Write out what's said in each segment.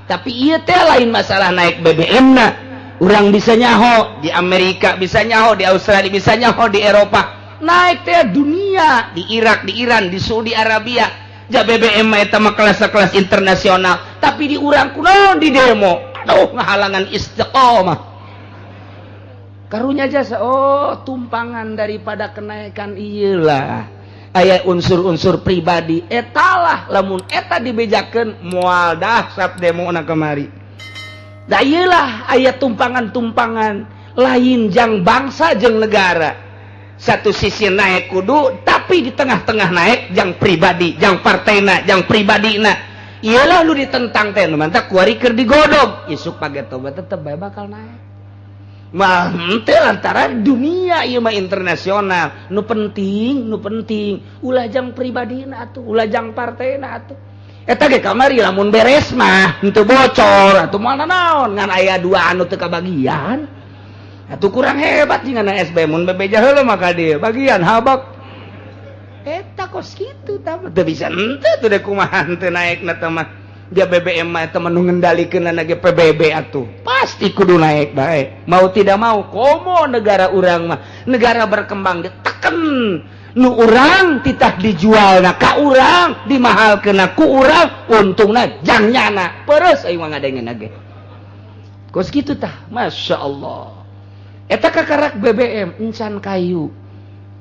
tapi iya teh lain masalah naik BBM na. Urang bisa nyaho di Amerika, bisa nyaho di Australia, bisa nyaho di Eropa. Naik teh dunia, di Irak, di Iran, di Saudi Arabia. Ja BBM mah eta mah kelas-kelas internasional, tapi di urang kunaon di demo. Aduh, ngahalangan istiqomah. Karunya jasa, oh tumpangan daripada kenaikan iyalah. Aya unsur-unsur pribadi, etalah lamun eta dibejakeun moal dahsyat demo na kemari. Da iyalah aya tumpangan-tumpangan lain jang bangsa jeung negara. Satu sisi naik kudu, tapi di tengah-tengah naik jang pribadi, jang partena, jang pribadina. Iyalah lu ditentang teh nu mantap kuari keur digodog. Isuk page tobat tetep bae bakal naik. Mah teu lantaran dunia ieu mah internasional. Nu penting ulah jang pribadina atuh, ulah jang partena atuh. Eta ge kamari lamun beres mah henteu bocor atuh moal naon ngan aya dua anu teu kabagian. Atuh kurang hebat jeung na SB mun bebeja heula mah ka dieu bagian habak. Eta kos kitu tah teu bisa henteu teu deh kumaha teu naekna teh mah. Dia BBM mah eta mah nu ngendalikeun ge PBB atuh. Pasti kudu naik bae. Mau tidak mau komo negara urang mah. Negara berkembang diteken. Nu urang titah dijualna ka urang, dimahalkeunna ku urang, untungna jang nyana. Peureuss aing mah ngadengeunna ge. Kos kitu tah, masyaallah. Eta kakarak BBM encan kayu,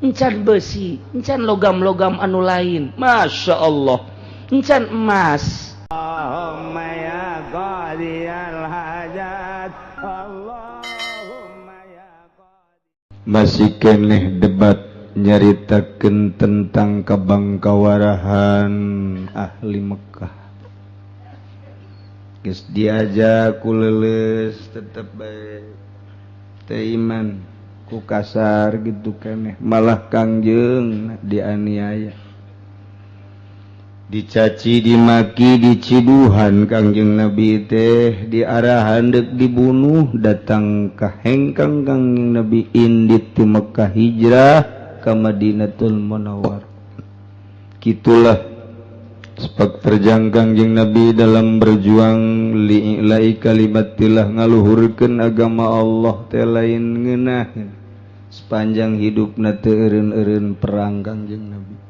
encan besi, encan logam-logam anu lain. Masyaallah. Encan emas. Allahumma ya qadiyal hajat. Allahumma ya qadiyal. Masih keneh debat nyaritakeun tentang kabangkawarahan ahli Mekah. Geus diajak ku leuleus tetep bae teu iman ku kasar gitu keneh, malah Kangjeng dianiaya. Dicaci, dimaki, diciduhan Kangjeng Nabi teh, diarahan dek dibunuh, datang ka hengkang Kangjeng Nabi indit ti Mekah hijrah ka Madinatul Munawwarah. Kitulah sepak terjang Kangjeng Nabi dalam berjuang li'ilai kalimatillah ngaluhurkeun agama Allah teh lain ngeunaheun. Sepanjang hidupna teu eureun-eureun perang Kangjeng Nabi.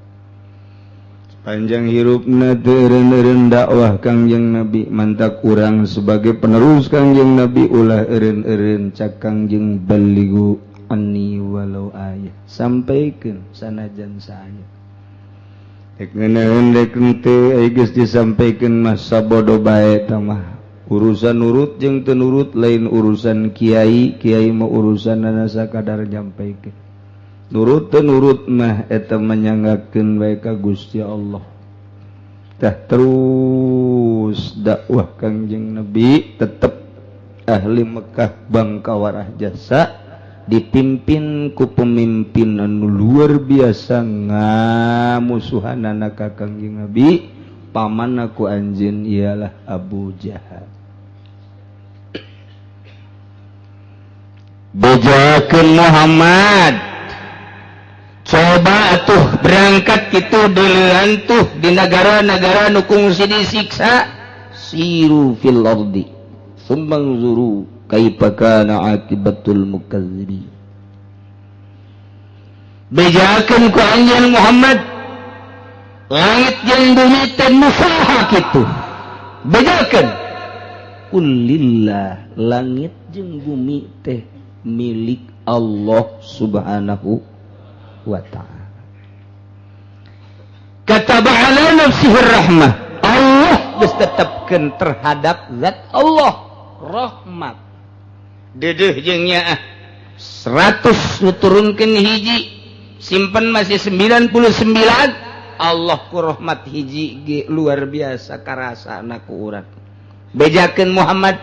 Panjang hirupna teu eureun-eureun dakwah Kangjeng Nabi. Mantak urang sebagai penerus Kangjeng Nabi ulah eureun-eureun cak Kangjeng baligu anni walau ayat, sampaikeun sanajan saaya. Dek ngeunaheun dek henteu aya geus disampaikeun mah sabodo bae tah mah. Urusan nurut jeung teu nurut lain urusan kiai, kiai mah urusanna sakadar nyampaikeun. Nurut teu nurut mah eta manyanggakeun bae ka Gusti Allah. Tah terus dakwah Kangjeng Nabi tetep ahli Mekah bangkawarah jasa dipimpin ku pemimpin anu luar biasa ngamusuhanana ka Kangjeng Nabi. Pamanna ku anjeun ialah Abu Jahal. Bejakeun Muhammad, coba atuh berangkat kitu deulean tuh di negara-negara nu kungsi disiksa. Siru fil ardi tsumma anzuru kaifa kana aqibatul mukazzibin. Bejakeun ku anjeun Muhammad, langit jeung bumi teh musaha kitu. Bejakeun kulillah, langit jeung bumi teh milik Allah Subhanahu wa ta'ala. Kataba ala nafsihi rahmah, Allah geus tetepkeun terhadap zat Allah rahmat. Dedeh jeung nya 100 nuturunkeun hiji, simpen masih 99. Allah ku rahmat hiji ge luar biasa karasana ku urang. Bejakeun Muhammad,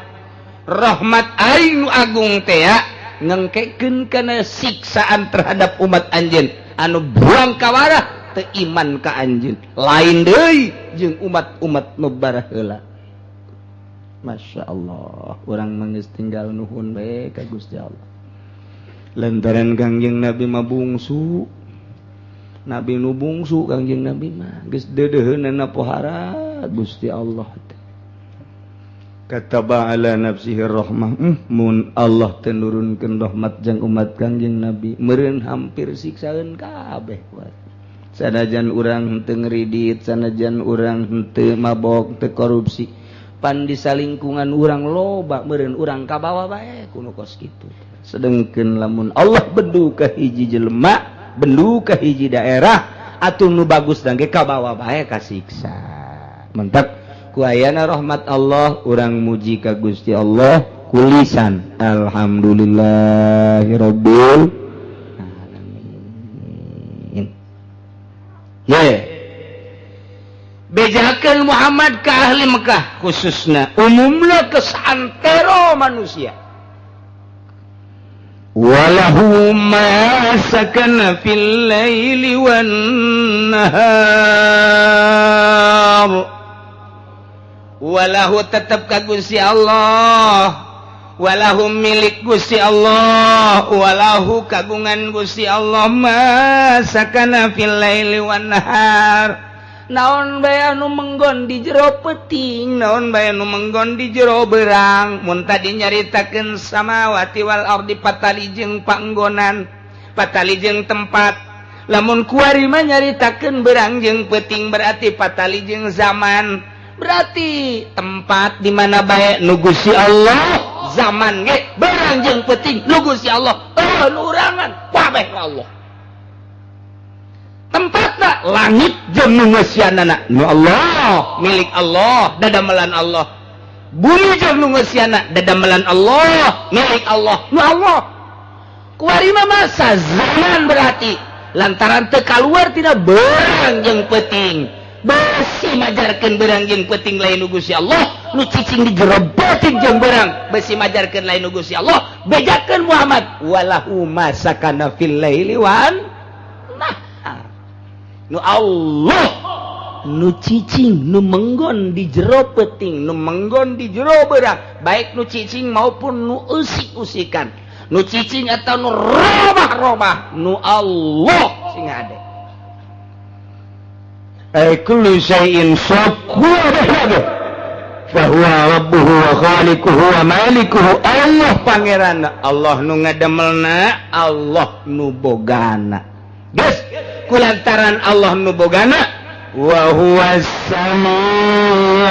rahmat aing nu agung teh ya ngengkekeun kana siksaan terhadap umat anjeun anu buang kawarah teu iman ka anjeun, lain deui jeung umat-umat nu baraheula. Masyaallah, urang mah geus tinggal nuhun bae ka Gusti Allah. Lantaran Kangjeng Nabi mah bungsu, Nabi nu bungsu Kangjeng Nabi mah geus deudeuheunana pohara Gusti Allah. kataba ala nafsihi rahmah. Mun Allah tenurunkeun rahmat jang umat Kangjeng Nabi meureun hampir siksaeun kabeh. Sanajan urang teu ngridit, sanajan urang teu mabok, teu korupsi, pan di salingkungan urang loba meureun urang kabawa bae kuno kos kitu. Sedengkeun lamun Allah bendu ka hiji jelema, bendu ka hiji daerah, atuh nu bagus dan ge kabawa bae kasiksa. Mantap. Ku ayana rahmat Allah urang muji ka Gusti Allah kulisan alhamdulillahirabbil alamin. Bejakeun Muhammad ka ahli Mekah khususna umumna ke santero manusia. Walahu ma sakana fil laili wan nahar. Walahu tetap ka Gusti Allah, walahu milik Gusti Allah, walahu kagungan Gusti Allah masakana fil laili wan nahar. Naon bae anu menggon di jero peuting, naon bae anu menggon di jero beurang. Mun tadi nyaritakeun samawati wal ardi patalijeng panggonan, patalijeng tempat. Lamun kuari mah nyaritakeun beurang jeung peuting berarti patalijeng zaman. Berarti tempat di mana baik nu Gusti Allah, zaman ge barang jeung peuting nu Gusti Allah, nu urangan kabeh Allah. Tempatna langit jeung nu ngeusianana nu Allah, milik Allah, dadamelan Allah. Bumi jeung nu ngeusianana dadamelan Allah, milik Allah, nu Allah. Kuari mah masa zaman berarti lantaran teu kaluar tina barang jeung peuting. Besi majarkeun beurang jeung peuting lain nu Gusti Allah, nu cicing di jero peuting jeung beurang besi majarkeun lain nu Gusti Allah. Bejakeun Muhammad walahu masakana fil laili wan nahar. Nu Allah nu cicing nu menggon di jero peuting, nu menggon di jero beurang, baik nu cicing maupun nu usik-usikan, nu cicing atau nu robah-robah, nu Allah sing ade. Kullu syai'in syakwa fahuwa rabbuhu wa khaliquhu wa malikuhu. Allah pangeranna, Allah nu ngademelna, Allah nu bogana. Geus kulantaran Allah nu bogana wa huwas samiul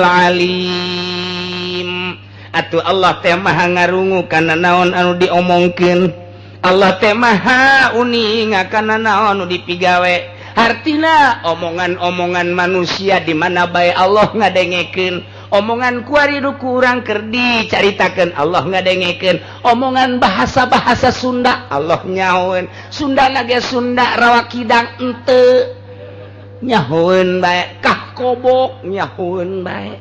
alim. Atuh Allah teh maha ngarungu kana naon anu diomongkeun. Allah teh maha uning kana naon anu dipigawe. Artina omongan-omongan manusia di mana bae Allah ngadengekeun, omongan kuari nu kurang keur dicaritakeun Allah ngadengekeun, omongan bahasa-bahasa Sunda Allah nyahoeun. Sundana ge Sunda rawa kidang henteu nyahoeun bae, kah kobok nyahoeun bae.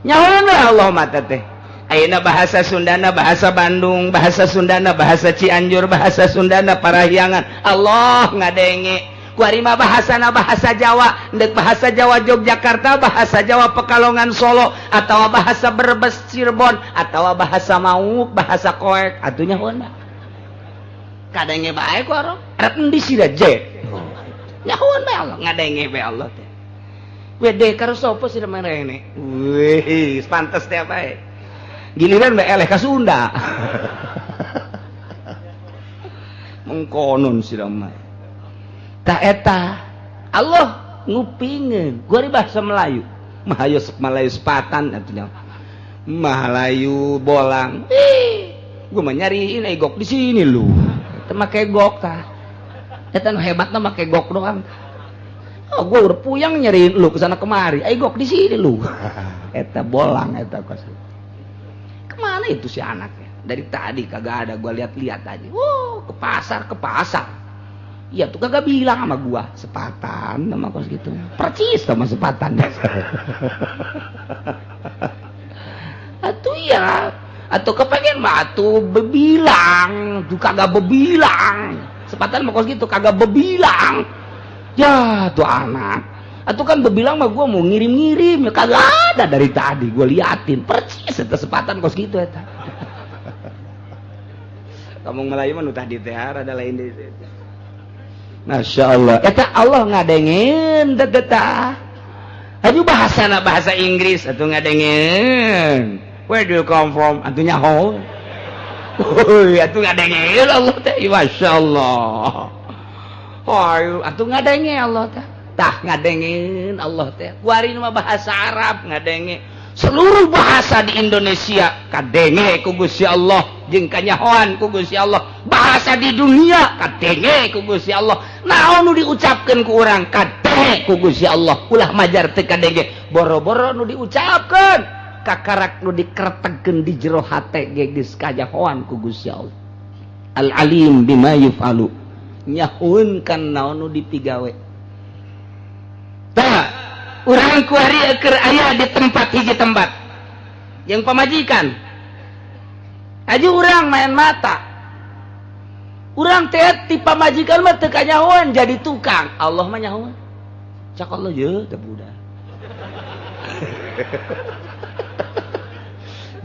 Nyahoeun Allah mata teh. Ayeuna bahasa Sundana bahasa Bandung, bahasa Sundana bahasa Cianjur, bahasa Sundana Parahyangan Allah ngadenge. Kuari mah bahasana bahasa Jawa, ndek bahasa Jawa Yogyakarta, bahasa Jawa Pekalongan Solo, atawa bahasa Brebes Cirebon, atawa bahasa Mauk, bahasa Koek, atunya hona. Kadenge bae ku arep arep endi sira je. Nyahoeun bae Allah, ngadenge bae Allah teh. Wede karo sapa sira marene? Wih, pantes teh bae. Giliran bae eleh ka Sunda. Mengkonon sira mah. Tak eta Allah ngupingeun gua bahasa Melayu Mahayu Melayu sepatan atunya Melayu bolang gua mah nyariin egok di sini lu teu make gok tah eta nu hebatna make gok doang. Oh gua udah puyang nyariin lu kesana kemari egok di sini lu eta bolang eta kos kemana itu si anaknya dari tadi kagak ada gua lihat-lihat aja ke pasar iya tuh kagak bilang sama gua sepatan sama kos gitu percis sama sepatan atuh ya atuh kepengen mah atuh bebilang tuh kagak bebilang sepatan sama kos gitu kagak bebilang ya tuh anak atuh kan bebilang mah gua mau ngirim-ngirim ya kagak ada dari tadi gua liatin percis eta sepatan kos gitu eta kamu Melayu mah nu tadi teh ada lain deui. Masya Allah, eta Allah ngadengen teteh Aduh bahasa Inggris atuh ngadengeun. Where do you come from? Atuh nyaho. Atuh ngadengeun Allah teh. Masyaallah. Atuh ngadenge Allah teh. Tah ngadengeun Allah teh. Kuari mah bahasa Arab ngadenge. Seluruh bahasa di Indonesia kadenge ku Gusti Allah jeung kanyahoan ku Gusti Allah. Bahasa di dunia kadenge ku Gusti Allah. Naon nu diucapkeun ku urang kadenge ku Gusti Allah. Ulah majar teu kadenge. Boro-boro nu diucapkeun kakarak nu dikretegkeun di jero hate ge geus kanyahoan ku Gusti Allah. Al-alim bima yufalu. Nyahoeun kan naon nu dipigawe. Tah urang kuari keur aya di tempat hiji tempat yang pamajikan aja urang main mata urang teh ti pamajikan mah teu kanyahoan jadi tukang Allah mah nyahoan cak Allah ye teh budak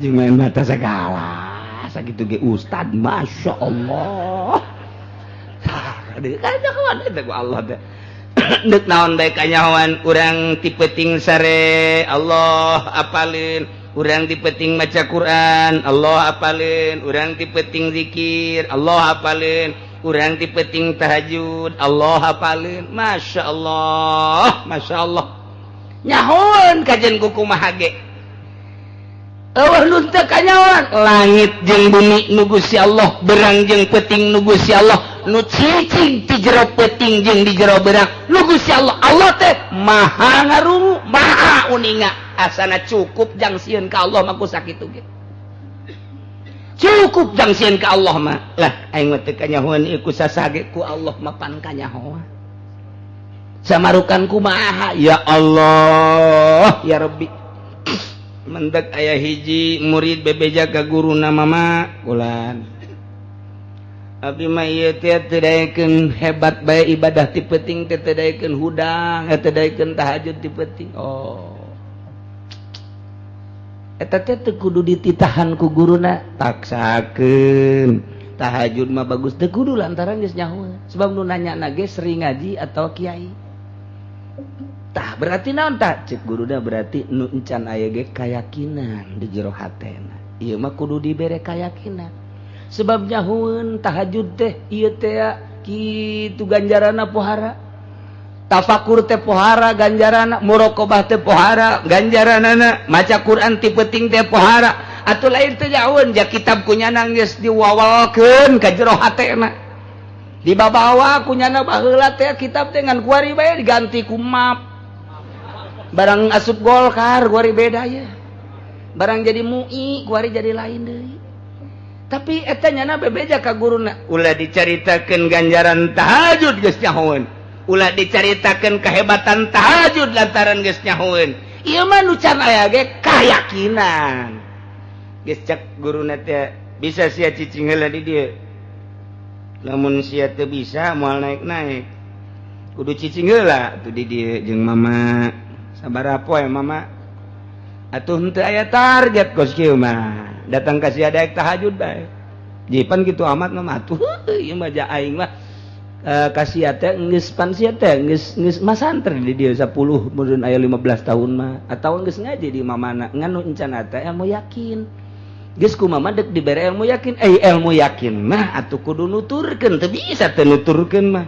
jeung main mata segala sakitu ge ustad masya Allah kanyahoan eta ku Allah teh dek naon bae kanyahoan urang ti peuting sare Allah apalin urang ti peuting maca Quran Allah apalin urang ti peuting zikir Allah apalin urang ti peuting tahajud Allah apalin masyaallah nyahoan kajen ku kumaha ge eueuh nu teu kanyahoan langit jeung bumi nu Gusti Allah berang jeung peuting nu Gusti Allah nu cicing di jero peuting jeung di jero berang nu Gusti Allah Allah teh maha ngarungu maha uninga asana cukup jang sieun ka Allah mah ku sakitu ge cukup jang sieun ka Allah mah lah aing mah teu kanyahoan ieu ku sasage ku Allah mah pan kanyahoan samarukan kumaha ya Allah ya Rabbi mentek aya hiji murid bebeja ka guruna mama ulan abdi mah ieu teh teu daekeun hebat bae ibadah ti peuting teh teu daekeun hudang teu daekeun tahajud ti peuting oh eta teh teu kudu dititahan ku guruna paksakeun tahajud mah bagus teu kudu lantaran geus nyahoeun sebab nu nanyana ge sering ngaji atau kiai tah berarti naon tah cek guruna berarti nu encan aya ge kayakinan di jero hatena ieu mah kudu dibere kayakinan sebab nyahoeun tahajud teh ieu teh kitu ganjaranna pohara tafakur teh pohara ganjaranna muraqabah teh pohara ganjaranna maca Quran ti peuting teh pohara atuh lain teh nyahoeun ja kitab kunyana geus diwawalkeun ka jero hatena dibabawa kunyana baheula teh kitab teh ngan kuari bae diganti ku map barang asup Golkar kuari beda ya barang jadi MUI kuari jadi lain deui tapi eta nyana bebeja ka guruna ulah dicaritakeun ganjaran tahajud geus nyahoeun ulah dicaritakeun kahebatan tahajud lantaran geus nyahoeun ieu mah nu can aya ge kayakinan geus cek guruna teh bisa sia cicing heula di dieu lamun sia teu bisa moal naik-naik kudu cicing heula atuh di dieu jeung mama sabaraha poe mama atuh henteu aya target kos kieu mah datang ka sia daek tahajud bae jipan kitu amat mah atuh ieu mah ja aing mah ka sia teh geus pan sia teh geus masantren di dieu 10 mun aya 15 tahun mah atawa geus ngaji di mamana nganu encan teh ilmu yakin geus ku mama deuk dibere ilmu yakin ilmu yakin mah atuh kudu nuturkeun teu bisa teu nuturkeun mah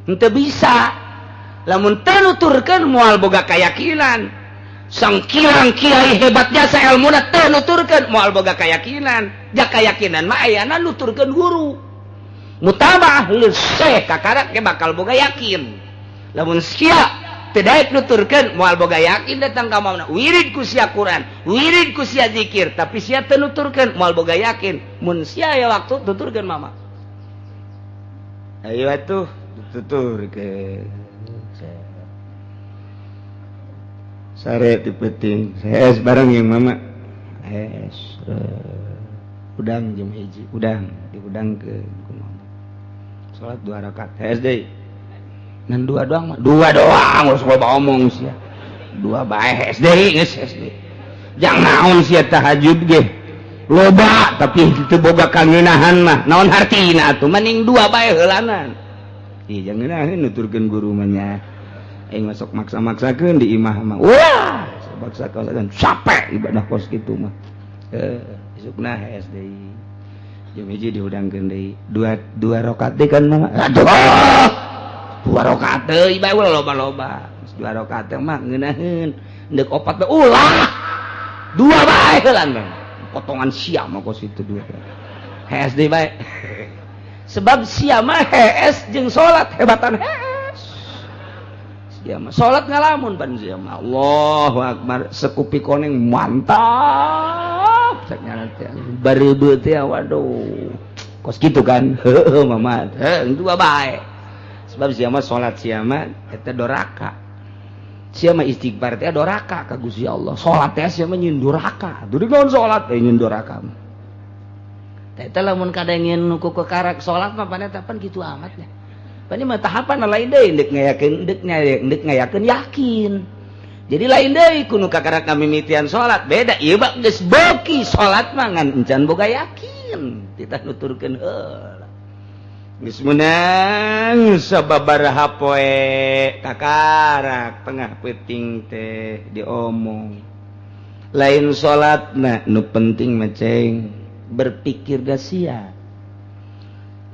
henteu bisa lamun teu nuturkeun moal boga kayakinan sang kirang kiai hebat jasa ilmuna teu nuturkeun moal boga kayakinan ja kayakinan mah ayana nuturkeun guru mutabah lius syekh kakarak ge bakal boga yakin lamun sia teu daek nuturkeun moal boga yakin datang ka mamana wirid ku sia Quran wirid ku sia zikir tapi sia teu nuturkeun moal boga yakin mun sia aya waktu tuturkeun mama ayo atuh tuturkeun sare ti peuting es bareng yang mama es udang jam hiji udang diudangkeun ku mama salat 2 rakaat es deui ngan 2 doang mah 2 doang geus loba omong sia 2 bae es deui geus es deui jang naon sia tahajud ge loba tapi teu boga kangeunahan mah naon hartina atuh mending 2 bae heulanan ieu jang ngeunaheun nuturkeun guru mah nya aing masuk maksa-maksakeun di imah mah wah maksa-maksakeun capek ibadah kos kitu mah isukna HS deui jeung hiji dihudangkeun deui dua rakaat teh kan mah aduh dua rakaat deui bae loba-loba dua rakaat teh mah ngeunaheun deuk opat teh ulah dua bae heula potongan sia mah kos itu dua HS deui bae sebab sia mah HS jeung salat hebatan HS sia mah salat ngalamun pan sia mah Allahu akbar sekupi koneng mantap cek nyana teh bareubeu teh waduh kos kitu kan heueuh mama dua bae sebab sia mah salat sia mah eta doraka sia mah istighfar teh doraka ka Gusti Allah salat teh sia mah nyeun doraka dudu naon salat teh nyeun doraka teh eta lamun kadangieun nu kekarak salat mah pan eta pan kitu amat nya pan mah tahapan lain deui deuk ngayakeun yakin jadi lain deui kudu kakarak mimitian salat beda ieu mah geus beuki salat mah ngan encan boga yakin kita nuturkeun heula geus meunang sababaraha poe kakarak tengah peuting teh diomong lain salatna nu penting mah ceng berpikir da sia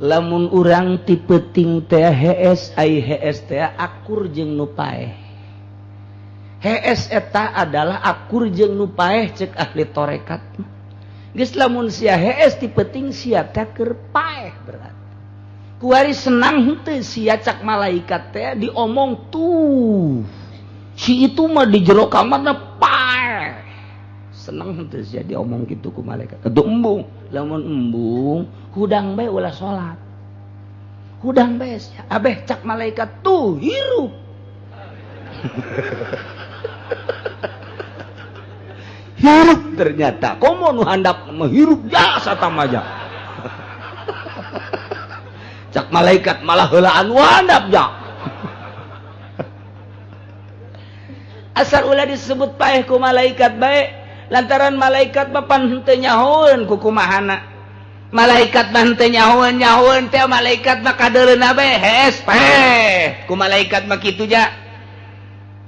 lamun urang ti peuting teh HS ai HS teh akur jeung nu paeh HS eta adalah akur jeung nu paeh ceuk ahli tarekat geus lamun sia HS ti peuting sia teh keur paeh berarti kuari senang henteu sia cak malaikat teh diomong tuh si itu mah di jero kamarna paeh senang henteu sia diomong kitu ku malaikat kudu embung lamun embung hudang bae ulah salat hudang bae sia abeh cak malaikat tuh hirup hirup ternyata komo nu handap menghirup jasa tamaja cak malaikat malah heulaan handap ja asal ulah disebut paeh ku malaikat bae lantaran malaikat papan henteu nyahoeun ku kumahana malaikat mah henteu nyahoeun teh malaikat mah kadeureuna bae hes paeh ku malaikat mah kitu ja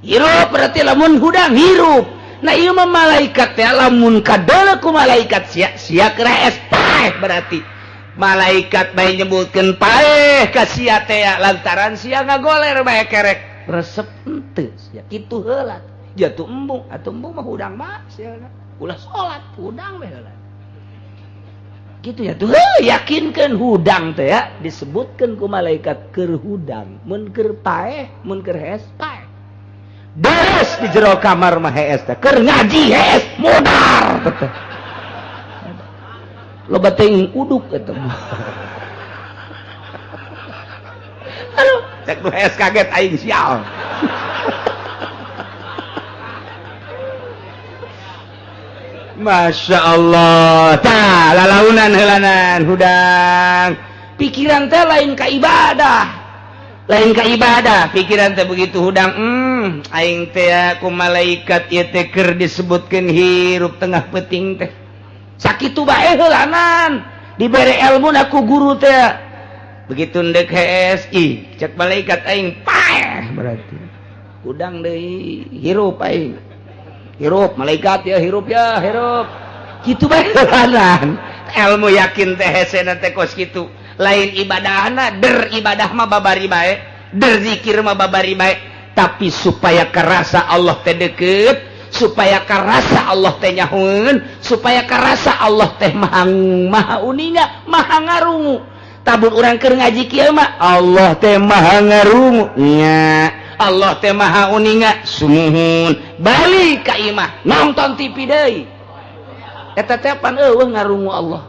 hirup berarti lamun hudang hirup nah ieu mah malaikat teh lamun kadeuleu ku malaikat sia keur hes paeh berarti malaikat bae nyebutkeun paeh ka sia teh lantaran sia ngagoler bae kerek resep henteu sia kitu heula jatuh embung atuh embung mah hudang mah sia ulah salat hudang bae heula kitu ya tuh yakinkeun hudang teh ya disebutkeun ku malaikat keur hudang mun keur paeh mun keur hes paeh beres di jero kamar mah hes teh keur ngaji hes modar teh loba teuing uduk eta mah aduh cek nu hes kaget aing sial Masya Allah tah lalaunan heulanan hudang pikiran teh lain ka ibadah pikiran teh begitu hudang aing teh ku malaikat ieu teh keur disebutkeun hirup tengah peuting teh sakitu bae heulanan dibere ilmu ku guru teh begitu ndek HSI cek malaikat aing paeh berarti hudang deui hirup aing hirup malaikat ya hirup kitu bae heulanan ilmu yakin teh hesena teh kos kitu lain ibadahna ibadah mah babari bae zikir mah babari bae tapi supaya karasa Allah teh deukeut supaya karasa Allah teh nyahoeun supaya karasa Allah teh maha uninga maha ngarungu tabun urang keur ngaji kieu mah Allah teh maha ngarungu nya Allah teh maha uninga sumuhun balik ka imah nonton TV deui eta teh pan eueuh ngarungu Allah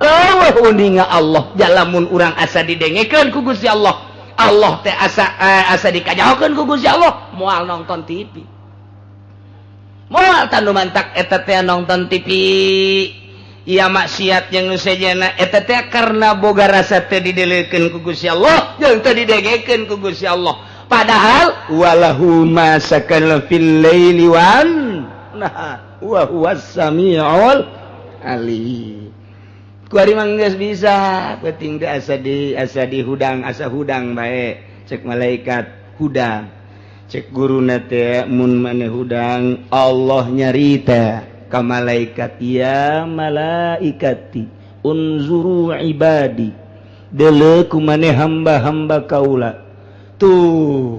eueuh uninga Allah jalamun urang asa didengekeun ku Gusti Allah Allah teh asa dikajahokeun ku Gusti Allah moal nonton TV moal tanu mantak eta teh nonton TV ieu maksiat jeung nu sejana eta teh karna boga rasa teh didelekeun ku Gusti Allah jeung teh didengekeun ku Gusti Allah padahal walahu ma sakana fil laili wan nah wa huwas samiul alim kuari mah geus bisa penting teh asa di hudang asa hudang bae cek malaikat hudang cek guruna teh mun maneh hudang Allah nyarita ka malaikat ya malaikati unzuru ibadi deuleu ku maneh hamba-hamba kaula tuh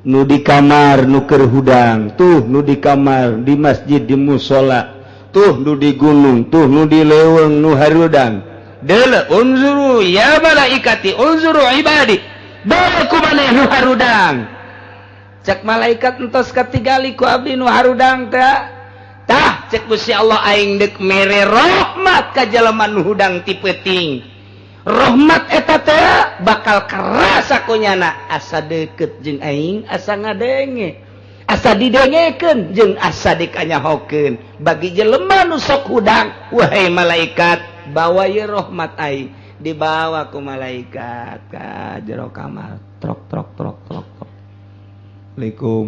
nu di kamar nu keur hudang tuh nu di kamar di masjid di musola tuh nu di gunung tuh nu di leuweung nu harudang deuleu unzuru ya malaikati unzuru ibadi deuleu ku maneh nu harudang cek malaikat entos katigali ku abdi nu harudang tah cek Gusti Allah aing deuk mere rahmat ka jalema nu hudang ti peuting rahmat eta teh bakal karasa kunyana asa deukeut jeung aing asa ngadenge asa didengekeun jeung asa dikanyahokeun bagi jelema nu sok hudang wahai malaikat bawa ye rahmat aing dibawa ku malaikat ka jero kamar trok trok trok trok trok Assalamualaikum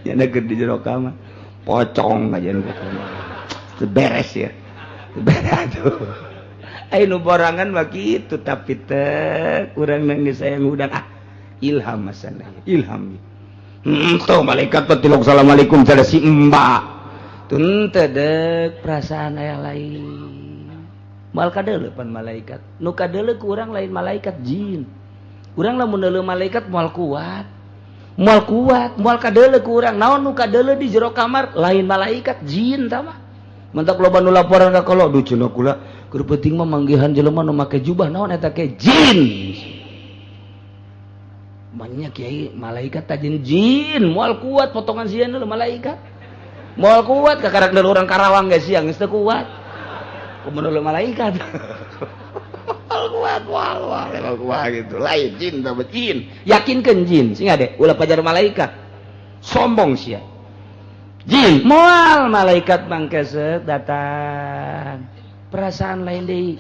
nyana keur di jero kamar pocong aja nu beres ya aduh anu borangan mah kitu tapi teh urang nangis sayang hudang ilham masana ilham tuh malaikat petilok assalamualaikum sada si mbak tun teh deuk perasaan aya lain moal kadeuleu pan malaikat nu kadeuleu ku urang lain malaikat jin urang lamun deuleu malaikat moal kuat moal kadeuleu ku urang naon nu kadeuleu di jero kamar lain malaikat jin tah mah mentak loba nu laporan ka kalau duh cenah kula keur penting mah manggihan jelema nu make jubah naon eta ke jin banyak kiai malaikat tajin jin moal kuat potongan sieun deuleu malaikat moal kuat ka karakter urang Karawang geus siang geus teu kuat kumaha deuleu malaikat moal kuat gitu lain jin dapat jin yakinkeun jin sing ade ulah pajar malaikat sombong sia jin moal malaikat mangkeset datang perasaan lain deui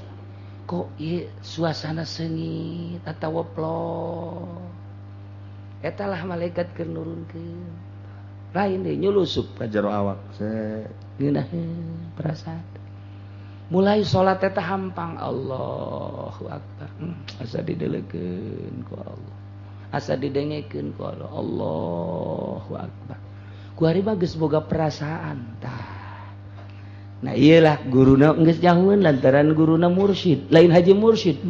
kok ieu suasana seungit atawa plong eta lah malaikat keur nurunkeun lain deui nyulusup ka jero awak ngeunaheun perasaan mulai salat eta hampang Allahu akbar asa didelekeun ku Allah asa didengekeun ku Allah Allahu akbar kuari mah geus boga perasaan tah nah iyalah guruna geus nyahoeun lantaran guruna mursyid lain haji mursyid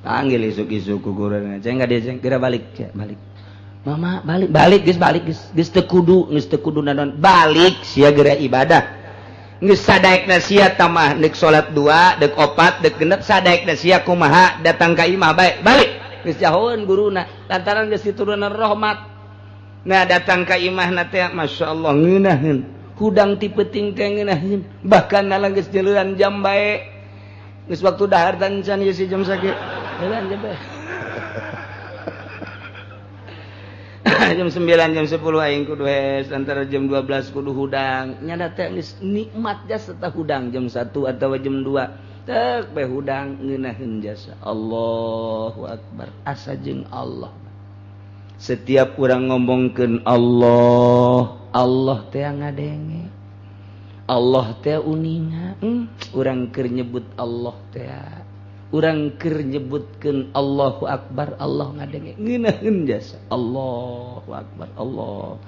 panggil isuk-isuk ku guruna ceng ka dia ceng geura balik balik mama balik geus teu kudu naon balik sia geura ibadah geus sadaekna sia tamah deuk salat 2 deuk 4 deuk 6 sadaekna sia kumaha datang ka imah bae balik geus nyahoeun guruna lantaran geus diturunan rahmat. Nah datang ka imah na teh masyaallah ngeunaheun hudang ti peuting teh ngeunaheun bahkan nala geus jeleuan jam bae geus waktu dahar tan can ieu si jam sakieu jeleuan jam bae jam 9 jam 10 aing kudu hes antara jam 12 kudu hudang nyana teh geus nikmat jasa teh hudang jam 1 atawa jam 2 teh bae hudang ngeunaheun jasa Allahu akbar asa jeung Allah setiap orang ngomongkeun Allah teh ngadenge Allah teh uninga urang keur nyebut Allah teh urang keur nyebutkeun Allahu akbar Allah ngadenge ngeunaheun jasa Allahu akbar Allah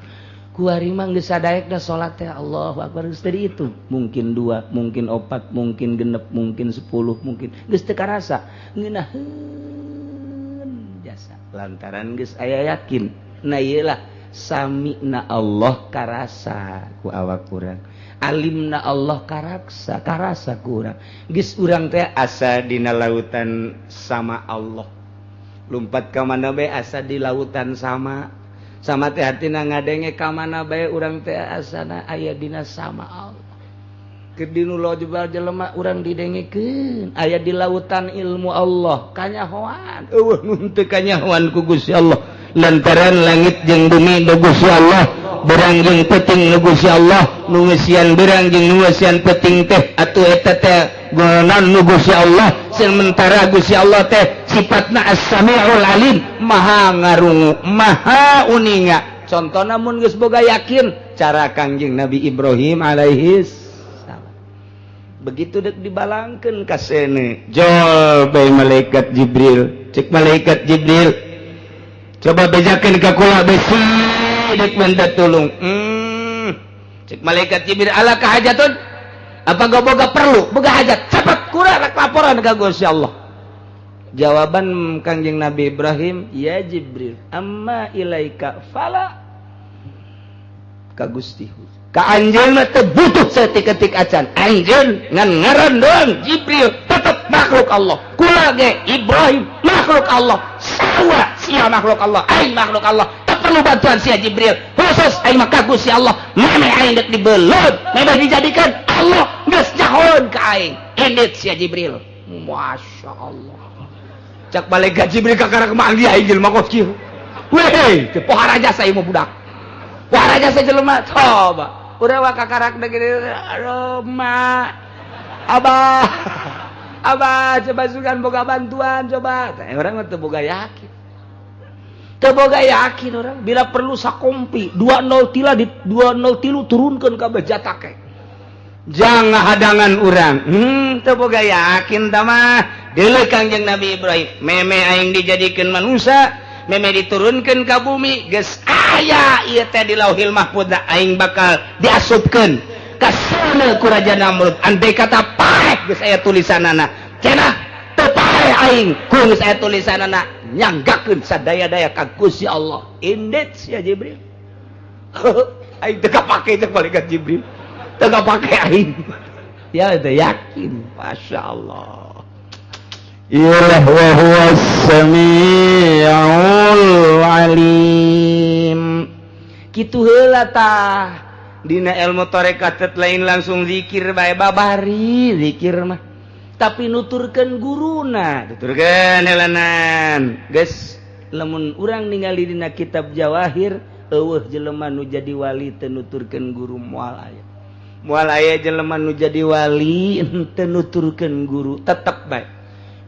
kuari mah geus sadaekna salat teh Allahu akbar geus tadi itu mungkin 2 mungkin 4 mungkin 6 mungkin 10 mungkin geus teu karasa ngeunaheun lantaran geus aya yakin nah iyalah sami'na Allah karasa ku awak urang alimna Allah karasa ku urang geus urang teh asa dina lautan sama Allah lumpat ka mana bae asa di lautan sama teh hatina ngadenge ka mana bae urang teh asana aya dina sama Allah keur dinu lojebal jelema urang didengekeun aya di lautan ilmu Allah kanyahoan eueuh nun teu kanyahoan ku Gusti Allah lantaran langit jeung bumi nu Gusti Allah berang jeung peuting nu Gusti Allah nu ngeusian berang jeung nu ngeusian peuting teh atuh eta teh gonan nu Gusti Allah sementara Gusti Allah teh sifatna as-sami'ul alim maha ngarungu maha uninga contona mun geus boga yakin cara Kangjeng Nabi Ibrahim alaihis begitu dek dibalangkeun ka seuneu jol bae malaikat Jibril cek malaikat Jibril coba bejakeun ka kula besi dek minta tulung cek malaikat Jibril ala ka hajatun apa boga perlu boga hajat cepet kura rek laporan ka Gusti Allah jawaban Kangjeng Nabi Ibrahim ya Jibril amma ilaika fala ka Gusti ka anjeun mah teu butuh saeutik-eutik acan anjeun ngan ngaran doang Jibril tetep makhluk Allah kula ge Ibrahim makhluk Allah sawa sia makhluk Allah aing makhluk Allah teu perlu bantuan sia Jibril khusus aing mah ka Gusti Allah meme aing dek dibeuleuh meme dijadikan Allah geus jahoan ka aing indit sia Jibril Masya Allah cak malaikat Jibril kakara kemang dia aing jelema kos kieu weh teu pohara jasa ieu mah budak pohara jasa jelema coba udah wah kakarak degede Roma abah coba sugan boga bantuan coba orang mah teu boga yakin orang bila perlu sakompi 203 turunkeun ka bejata ke jangan hadangan urang teu boga yakin tah mah deuleu Kangjeng Nabi Ibrahim meme aing dijadikeun manusia meme diturunkeun ka bumi geus aya ieu teh di Lauhil Mahfuz aing bakal diasupkeun ka sana ku Raja Namrud andai kata paeh geus aya tulisanana cenah teu paeh aing ku geus aya tulisanana nyanggakeun sadaya-daya ka Gusti Allah indit sia Jibril aing teu kapake cek malaikat Jibril teu kapake aing ya teu yakin masyaallah ilah wa huwas samiul alim kitu heula tah dina ilmu tarekat lain langsung zikir bae babari zikir mah tapi nuturkeun guruna tuturkeun helanan geus lamun urang ningali dina kitab Jawahir eueuh jelema nu jadi wali teu nuturkeun guru moal aya jelema nu jadi wali teu nuturkeun guru tetep bae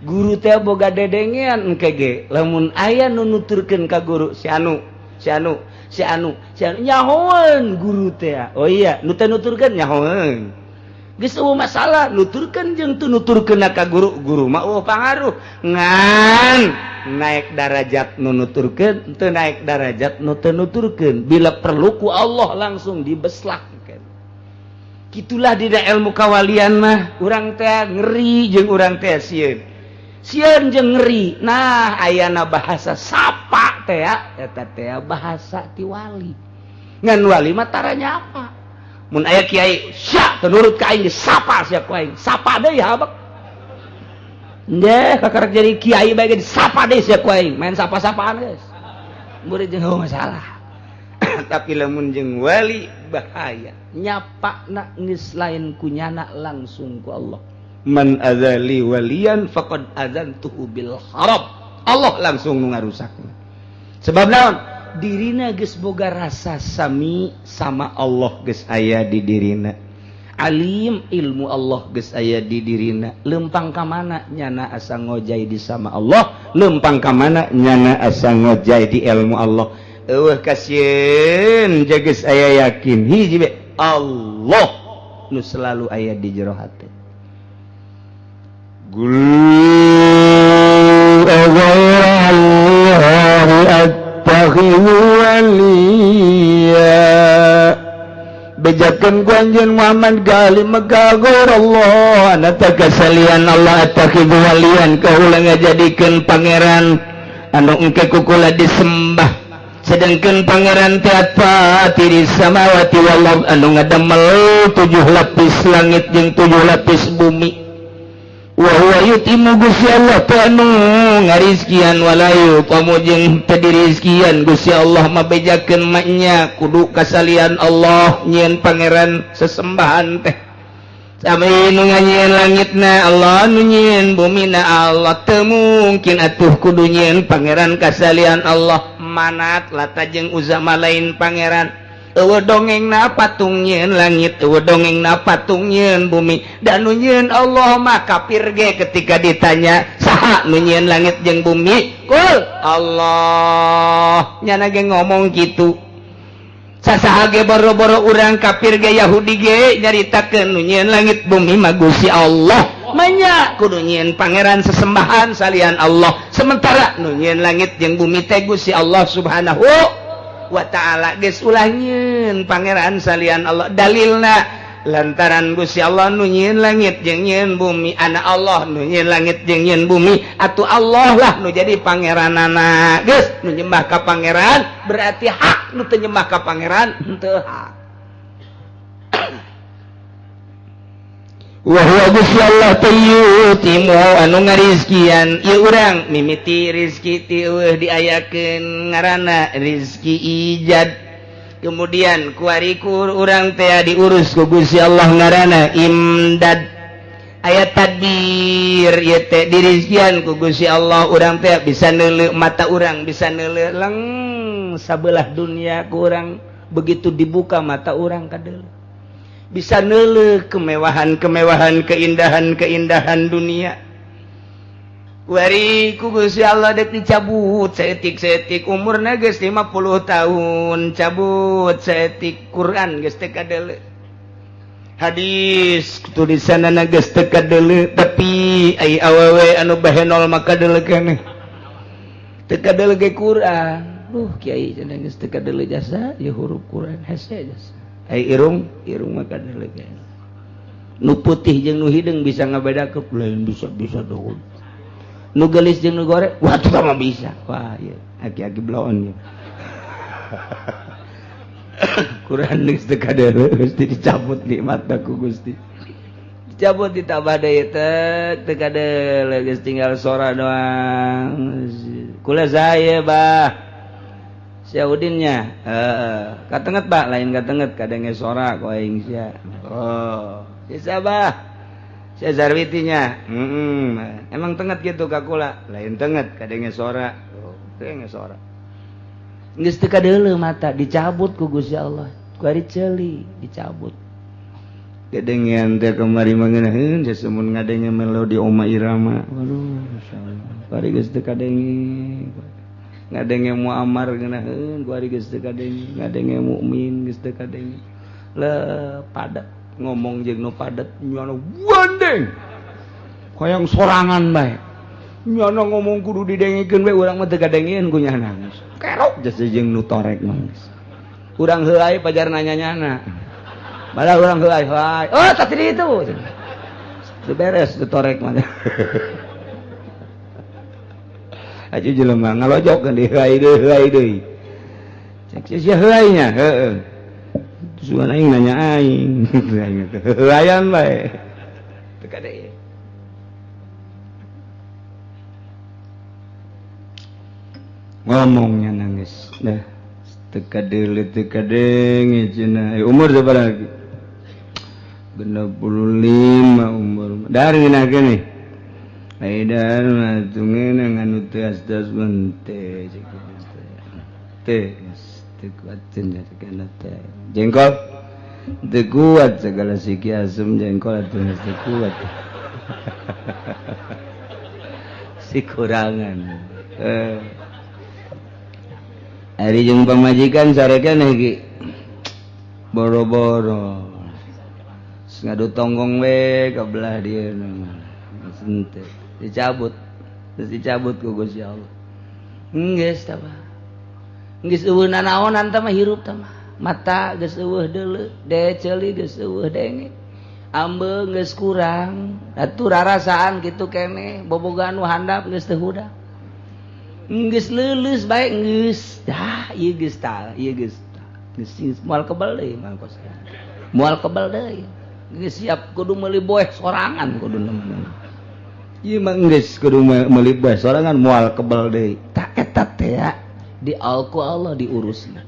guru teh boga dedengean engke ge lamun aya nu nuturkeun ka guru si anu nyahoeun guru teh oh iya nu teh nuturkeun nyahoeun geus eueuh masalah nuturkeun jeung teu nuturkeun ka guru mah eueuh pangaruh ngan naik darajat nu nuturkeun teu naik darajat nu teu nuturkeun bila perlu ku Allah langsung dibeslahkeun kitulah di ilmu kawalian mah urang teh ngeri jeung urang teh sieun jeung ngeri nah ayana bahasa sapa teh eta teh bahasa ti wali ngan wali mah taranya apa mun aya kiai sia teu nurut ka aing disapa sia ku aing sapa deui habak ndeh kakarek jadi kiai bae disapa deui sia ku aing main sapa-sapaan geus murid jeung masalah tapi lamun jeung wali bahaya nyapana geus lain kunyana langsung ku Allah man azali waliyan faqad azantuhu bil harab Allah langsung nu ngarusakna sebab naon dirina geus boga rasa sami sama Allah geus aya di dirina alim ilmu Allah geus aya di dirina lempang ka mana nyana asa ngojay di sama Allah lempang ka mana nyana asa ngojay di ilmu Allah eueuh kasieun geus aya yakin hiji be Allah nu selalu aya di jero hate Qul aghayrallahi attakhidhu waliya bejakeun ku anjeun Muhammad gali megagor Allah anta kasalian Allah attakhidhu waliyan kaula ngajadikeun pangeran anu engke kukula disembah sedengkeun pangeran teh pati di samawati wal ard anu ngadamel 7 lapis langit jeung 7 lapis bumi wa huwa yutimu Gusti Allah tanu ngarizkian walayu pamu jeung teu dirizkian Gusti Allah mah bejakeun maknya kudu kasalian Allah nyieun pangeran sesembahan teh sami nu nganyieun langitna Allah nu nyieun bumina Allah teu mungkin atuh kudu nyieun pangeran kasalian Allah manat lata jeung uzama lain pangeran eueuh dongengna patung nyieun langit eueuh dongengna patung nyieun bumi dan nu nyieun Allah mah kafir ge ketika ditanya saha nu nyieun langit jeung bumi kul Allah nyana ge ngomong kitu sasahage boro-boro urang kafir ge Yahudi ge nyaritakeun nu nyieun langit bumi mah Gusti Allah manya kudu nyieun pangeran sesembahan salian Allah sementara nu nyieun langit jeung bumi teh Gusti Allah subhanahu wa ta'ala geus ulah nyieun pangeran salian Allah dalilna lantaran Gusti Allah nu nyieun langit jeung nyieun bumi ana Allah nu nyieun langit jeung nyieun bumi atuh Allah lah nu jadi pangeranana geus nu nyembah ka pangeran berarti hak nu teu nyembah ka pangeran henteu hak wa huwa Gusti Allah tayyutimu anu ngarizkian ieu urang mimiti rizki ti eueuh diayakeun ngaranna rizki ijad kemudian kuarikur urang teh diurus ku Gusti Allah ngaranna imdad aya tadbir ieu teh dirizkian ku Gusti Allah urang teh bisa neuleuh mata urang bisa neuleuh leng sabelah dunia ku urang begitu dibuka mata urang kadeuleuh bisa neuleuh kemewahan-kemewahan keindahan-keindahan dunia wari ku Gusti Allah dek dicabut saeutik-saeutik umurna geus 50 tahun cabut saeutik Quran geus teu kadeuleuh hadis tulisanna geus teu kadeuleuh tapi ai awewe anu bahenol mah kadeuleuh keneh teu kadeuleuh ge Quran kiai cenah geus teu kadeuleuh jasa ieu huruf Quran hese jasa ai irung mah kadeuleuh keneh nu putih jeung nu hideung bisa ngabedakeun lain bisa daun nu gelis jeung nu goreng wah itu mah bisa wah ieu aki-aki bloon ieu Quran geus teu kadeuleuh geus dicabut nikmatna ku Gusti dicabut ditambah deui teu kadeuleuh geus tinggal sora doang kula saya bah Syaudinnya katenget bah lain katenget kadenge sora ku aing sia sia bah Sia Zarwitinya emang tenget gitu kakula lain tenget kadenge sora kadenge sora geus teu kadeuleuh mata dicabut ku Gusti Allah ku ari ceuli dicabut kadengean teh kemari mangeuneuheun sasemun ngadenge melodi Oma Irama waduh masyaallah bari geus teu kadenge ngadenge Muammar ngeunaheun ku ari geus teu kadenge ngadenge Mukmin geus teu kadenge le padat ngomong jeung nu padet nyana wandeng hoyong sorangan bae nyana ngomong kudu didengikeun we urang mah teu kadengieun ku nyana kerok jasa jeung nu torek mah urang heuai pajar nanya-nyana malah urang heuai oh tadi itu teu beres teu torek mah aju jelema ngalojokkeun di heuai deui cek sia heuai nya heueuh suan aing nanya aing layan bae teu kade ngomongnya nangis dah teu kadeuleuh teu kadenge cenah umur sabaraha lagi 65 umur dari na geuning aidan matungeun nganu teu asdas mente teh teu kuat cenah kana teh jengkol teu kuat segala siki asem jengkol atuh teu kuat si kurangan ari jeung pamajikan sare keneh ki boro-boro ngadu tonggong we ka belah dieu henteu dicabut ku Gusti Allah geus tah geus eueuh nanaonan tah mah hirup tah mah mata geus eueuh deuleu ceuli geus eueuh denge ambeung geus kurang atuh rarasaan kitu keneh bobogaan nu handap geus teu hudak geus leuleus bae geus dah ieu geus tah geus moal kebal deui mangkos moal kebal deui geus siap kudu meuli boeh sorangan kudu nemen ieu mah geus kudu meuli boeh sorangan moal kebal deui tah eta teh ya di Allah diurusna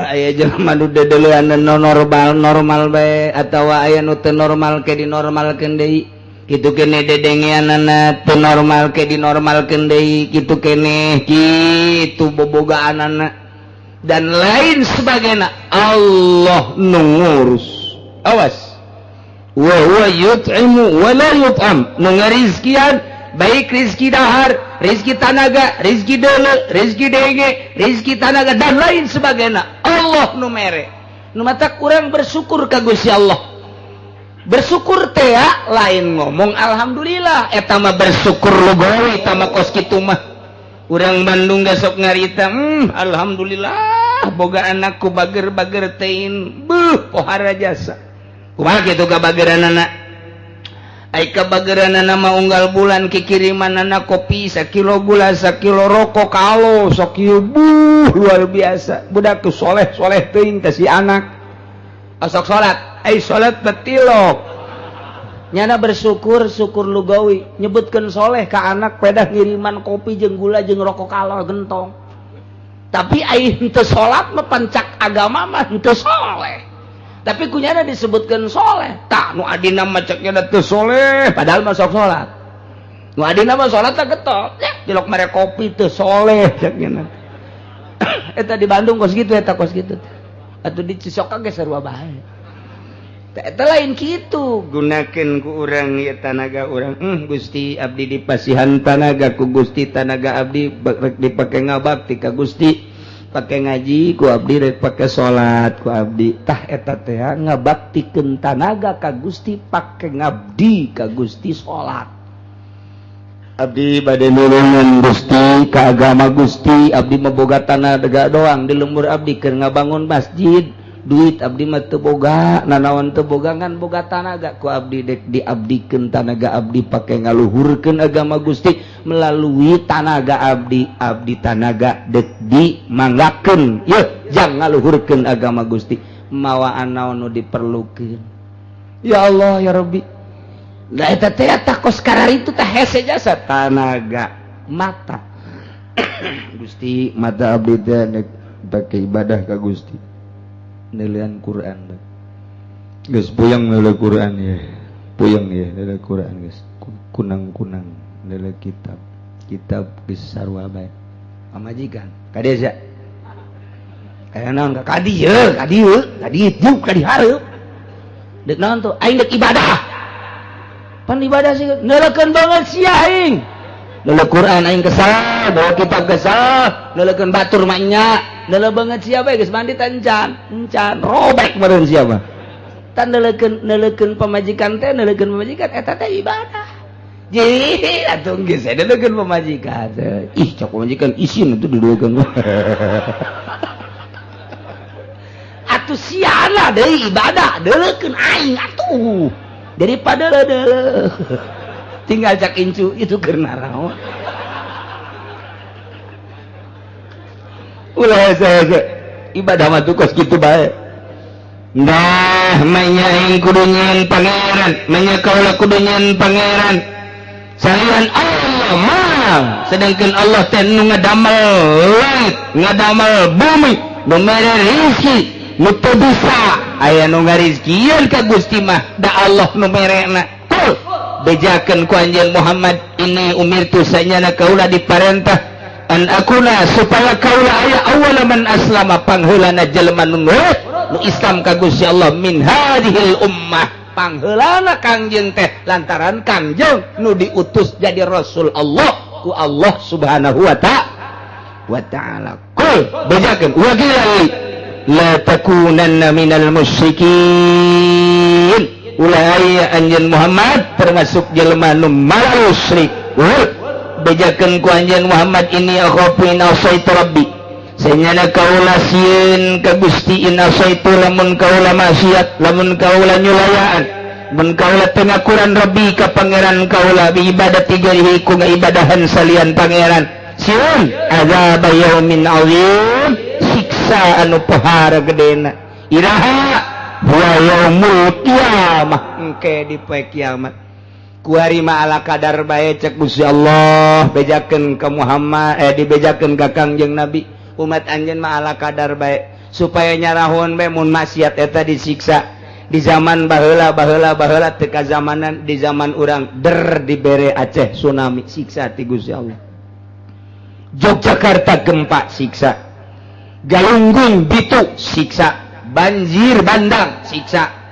aya jelema nu dedeleuan normal bae atawa aya nu teu normal ke dinormalkeun deui kitu keneh dedengeanana teu normal ke dinormalkeun deui kitu keneh kitu bobogaanana dan lain sebagainya Allah nu ngurus awas wa huwa yut'imu wa la yut'am nu ngarizkian baik rezeki dahar, rezeki tanaga, rezeki deuleu, rezeki denge, rezeki tanaga dan lain sebagainya. Allah nu mere nu mata kurang bersyukur ka Gusti Allah. Bersyukur teh lain ngomong alhamdulillah, eta mah bersyukur lugawi eta mah kos kitu mah. Urang Bandung geus sok ngarita, alhamdulillah boga anakku bager-bager tein, beuh pohara jasa. Kumaha kitu kabageranana? Ai kabageranana mah unggal bulan kikirimanana kopi 1 kilo gula 1 kilo rokok kalo sok ieu luar biasa. Budak tu soleh teuing ka si anak. Asok salat, ai salat betilok. Nyana bersyukur syukur lugawi, nyebutkeun soleh ka anak pedah ngiriman kopi jeung gula jeung rokok kalo gentong. Tapi ai henteu salat mah pancak agama mah henteu soleh. Tapi kunyana disebutkan soleh, tak nu adina mah ceknya teu soleh, padahal mah sok salat. Nu adina mah salat tak getok, jelok mere kopi teu soleh ceknya. Eta di Bandung kos gitu eta kos gitu. Atuh di Cisoka ge sarua bae. Eta lain kitu, gunakeun ku urang ieu tanaga urang. Gusti abdi dipasihan tanaga ku Gusti, tanaga abdi rek dipake ngabakti ka Gusti. Pakai ngaji ku abdi rek pake salat ku abdi tah eta teh ngabaktikeun tanaga ka Gusti pake ngabdi ka Gusti salat. Abdi bade nulungan Gusti ka agama Gusti, abdi mah boga tanaga doang di lembur abdi keur ngabangun masjid. Duit abdi mah teu boga, nanaon teu boga ngan boga tanaga ku abdi dek diabdikeun tanaga abdi pake ngaluhurkeun agama Gusti melalui tanaga abdi tanaga dek dimanggakeun yeuh jang ngaluhurkeun agama Gusti mawaan naon nu diperlukeun. Ya Allah ya Rabbi, da eta teh kos kararitu teh hese jasa tanaga mata. Gusti mata abdi teh dek pake ibadah ka Gusti nilaian Quran geus puyeng nilai Quran ya, puyeng ya nilai Quran geus kunang-kunang nilai kitab geus sarua bae pamajikan ka desa aya naon ka kadi juk kadi hareup deuk naon tuh aing deuk ibadah pan ibadah sih neuleukeun banget sia aing nilai Quran aing kesal bawa kitab kesal nileukeun batur mah nya nela banget siapa geus mandi encan robek meureun siapa tan nelekeun pamajikan teh nelekeun pamajikan eta teh ibadah jadi atuh geus nelekeun pamajikan ih cok pamajikan isin atuh diduekeun atuh siana deui ibadah deulekeun aing atuh daripada deuleuh tinggal cak incu itu keur naraon. Ulah hese ibadah mah tukos kitu bae. Nah, manya aing kudu nyeun pangeran, manya kaula kudu nyeun pangeran. Salian Allah mah, sedangkan Allah teh nu ngadamel langit, ngadamel bumi, nu mere rezeki, nu teu bisa aya nu ngarizkieun ka Gusti mah, da Allah nu merena. Tuh, bejakeun ku anjeun Muhammad, ini umirtu sanyana kaula diparentah an akuna supaya kaula aya awal man aslama pangheulana jelema nu Islam ka Gusti Allah min hadhil ummah pangheulana kangjeng teh lantaran kangjeng nu diutus jadi rasul Allah ku Allah subhanahu wa ta'ala. Qul bejakeun wa qila la takunanna minal musyrikin ulah aya anjeun Muhammad termasuk jelema nu musyrik. Bejakeun ku anjeun Muhammad ini akhafu in asaitu rabbi sanyana kaula sieun ka Gusti in asaitu lamun kaula maksiat lamun kaula nyulayaan mun kaula teu ngakuran rabbi ka pangeran kaula bi ibadati ghairihi ku ngaibadahan salian pangeran sieun azab yaumin azim siksa anu pahara gedena iraha wa yaumul qiyamah engke di poe kiamat ku hari ma ala kadar bae cek Gusti Allah bejakeun ka Muhammad dibejakeun ka Kangjeng Nabi umat anjeun ma ala kadar bae supaya nyarahun bae mun maksiat eta disiksa di zaman baheula teu ka zamanan di zaman urang dibere Aceh tsunami siksa ti Gusti Allah Yogyakarta gempa siksa Galunggung Bitu siksa banjir bandang siksa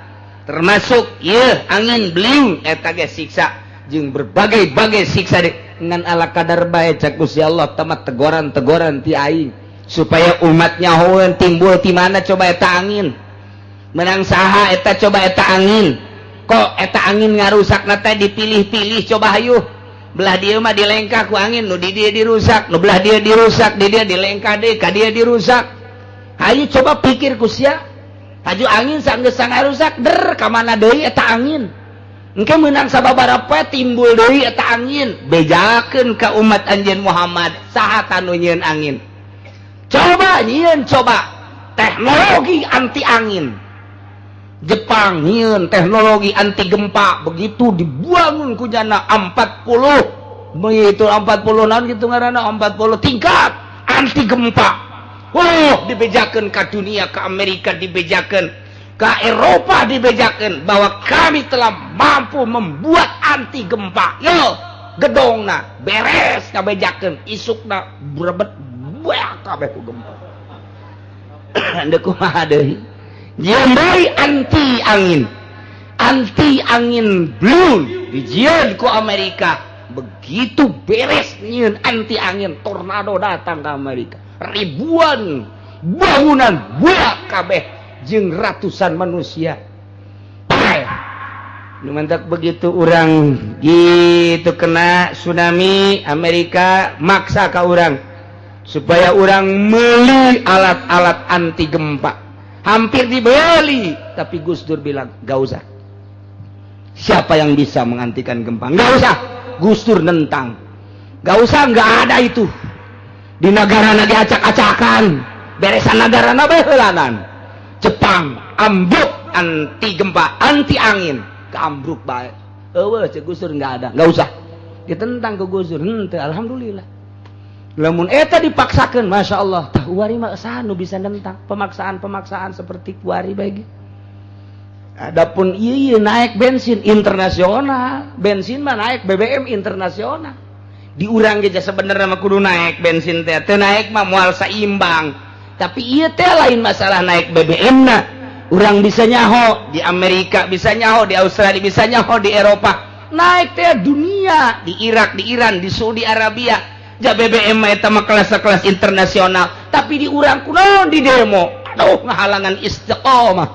termasuk ieu angin beliung eta ge siksa jeung berbagai-bagai siksa ngan ala kadar bae cak Gusti Allah tamat teguran ti aing supaya umatnya nyahoeun timbul ti mana coba eta angin menang saha eta coba eta angin kok eta angin ngarusakna teh dipilih-pilih coba hayu belah dia mah dilengkah ku angin nu di dia dirusak nu belah dia dirusak di dia dilengkah deui ka dia dirusak hayu coba pikir ku sia haju angin sanggeus ngarusak der ka mana deui eta angin engke meunang sababaraha poe timbul deui eta angin bejakeun ka umat anjeun Muhammad saha tanu nyieun angin coba nyieun coba teknologi anti angin Jepang nyieun teknologi anti gempa begitu dibangun ku jana 40 begitu 40 naon gitu ngaranna 40 tingkat anti gempa dibejakeun ka dunia ka Amerika dibejakeun ka Eropa dibejakeun bahwa kami telah mampu membuat anti gempa yo gedongna beres kabejakeun isukna brebet buak kabeh ku gempa ande kumaha deui Jembai anti angin blue dijieun ku Amerika begitu beres nyieun anti angin tornado datang ke Amerika ribuan bangunan buak kabeh jeung ratusan manusia nu mantak begitu urang gitu kena tsunami Amerika maksa ka urang supaya urang meuli alat-alat anti gempa hampir dibeli tapi Gus Dur bilang gak usah siapa yang bisa menghentikan gempa gak usah Gus Dur nentang gak usah gak ada itu di negara lagi acak-acakan beresan negara behelanan Jepang ambruk anti gempa anti angin keambruk baik Gus Dur gak ada gak usah ditentang ke Gus Dur alhamdulillah lamun eta dipaksakan Masya Allah tah uari mah saha nu bisa nentang pemaksaan seperti kuari bagi adapun ieu naik bensin internasional bensin mah naik BBM internasional di urang ge sebenarnya mah kudu naik bensin teh teu naik mah moal saimbang tapi ieu teh lain masalah naik BBM na urang bisa nyaho di Amerika bisa nyaho di Australia bisa nyaho di Eropa naik teh dunia di Irak di Iran di Saudi Arabia ja BBM eta mah kelas-kelas internasional tapi di urang kunaon di demo aduh ngahalangan istiqomah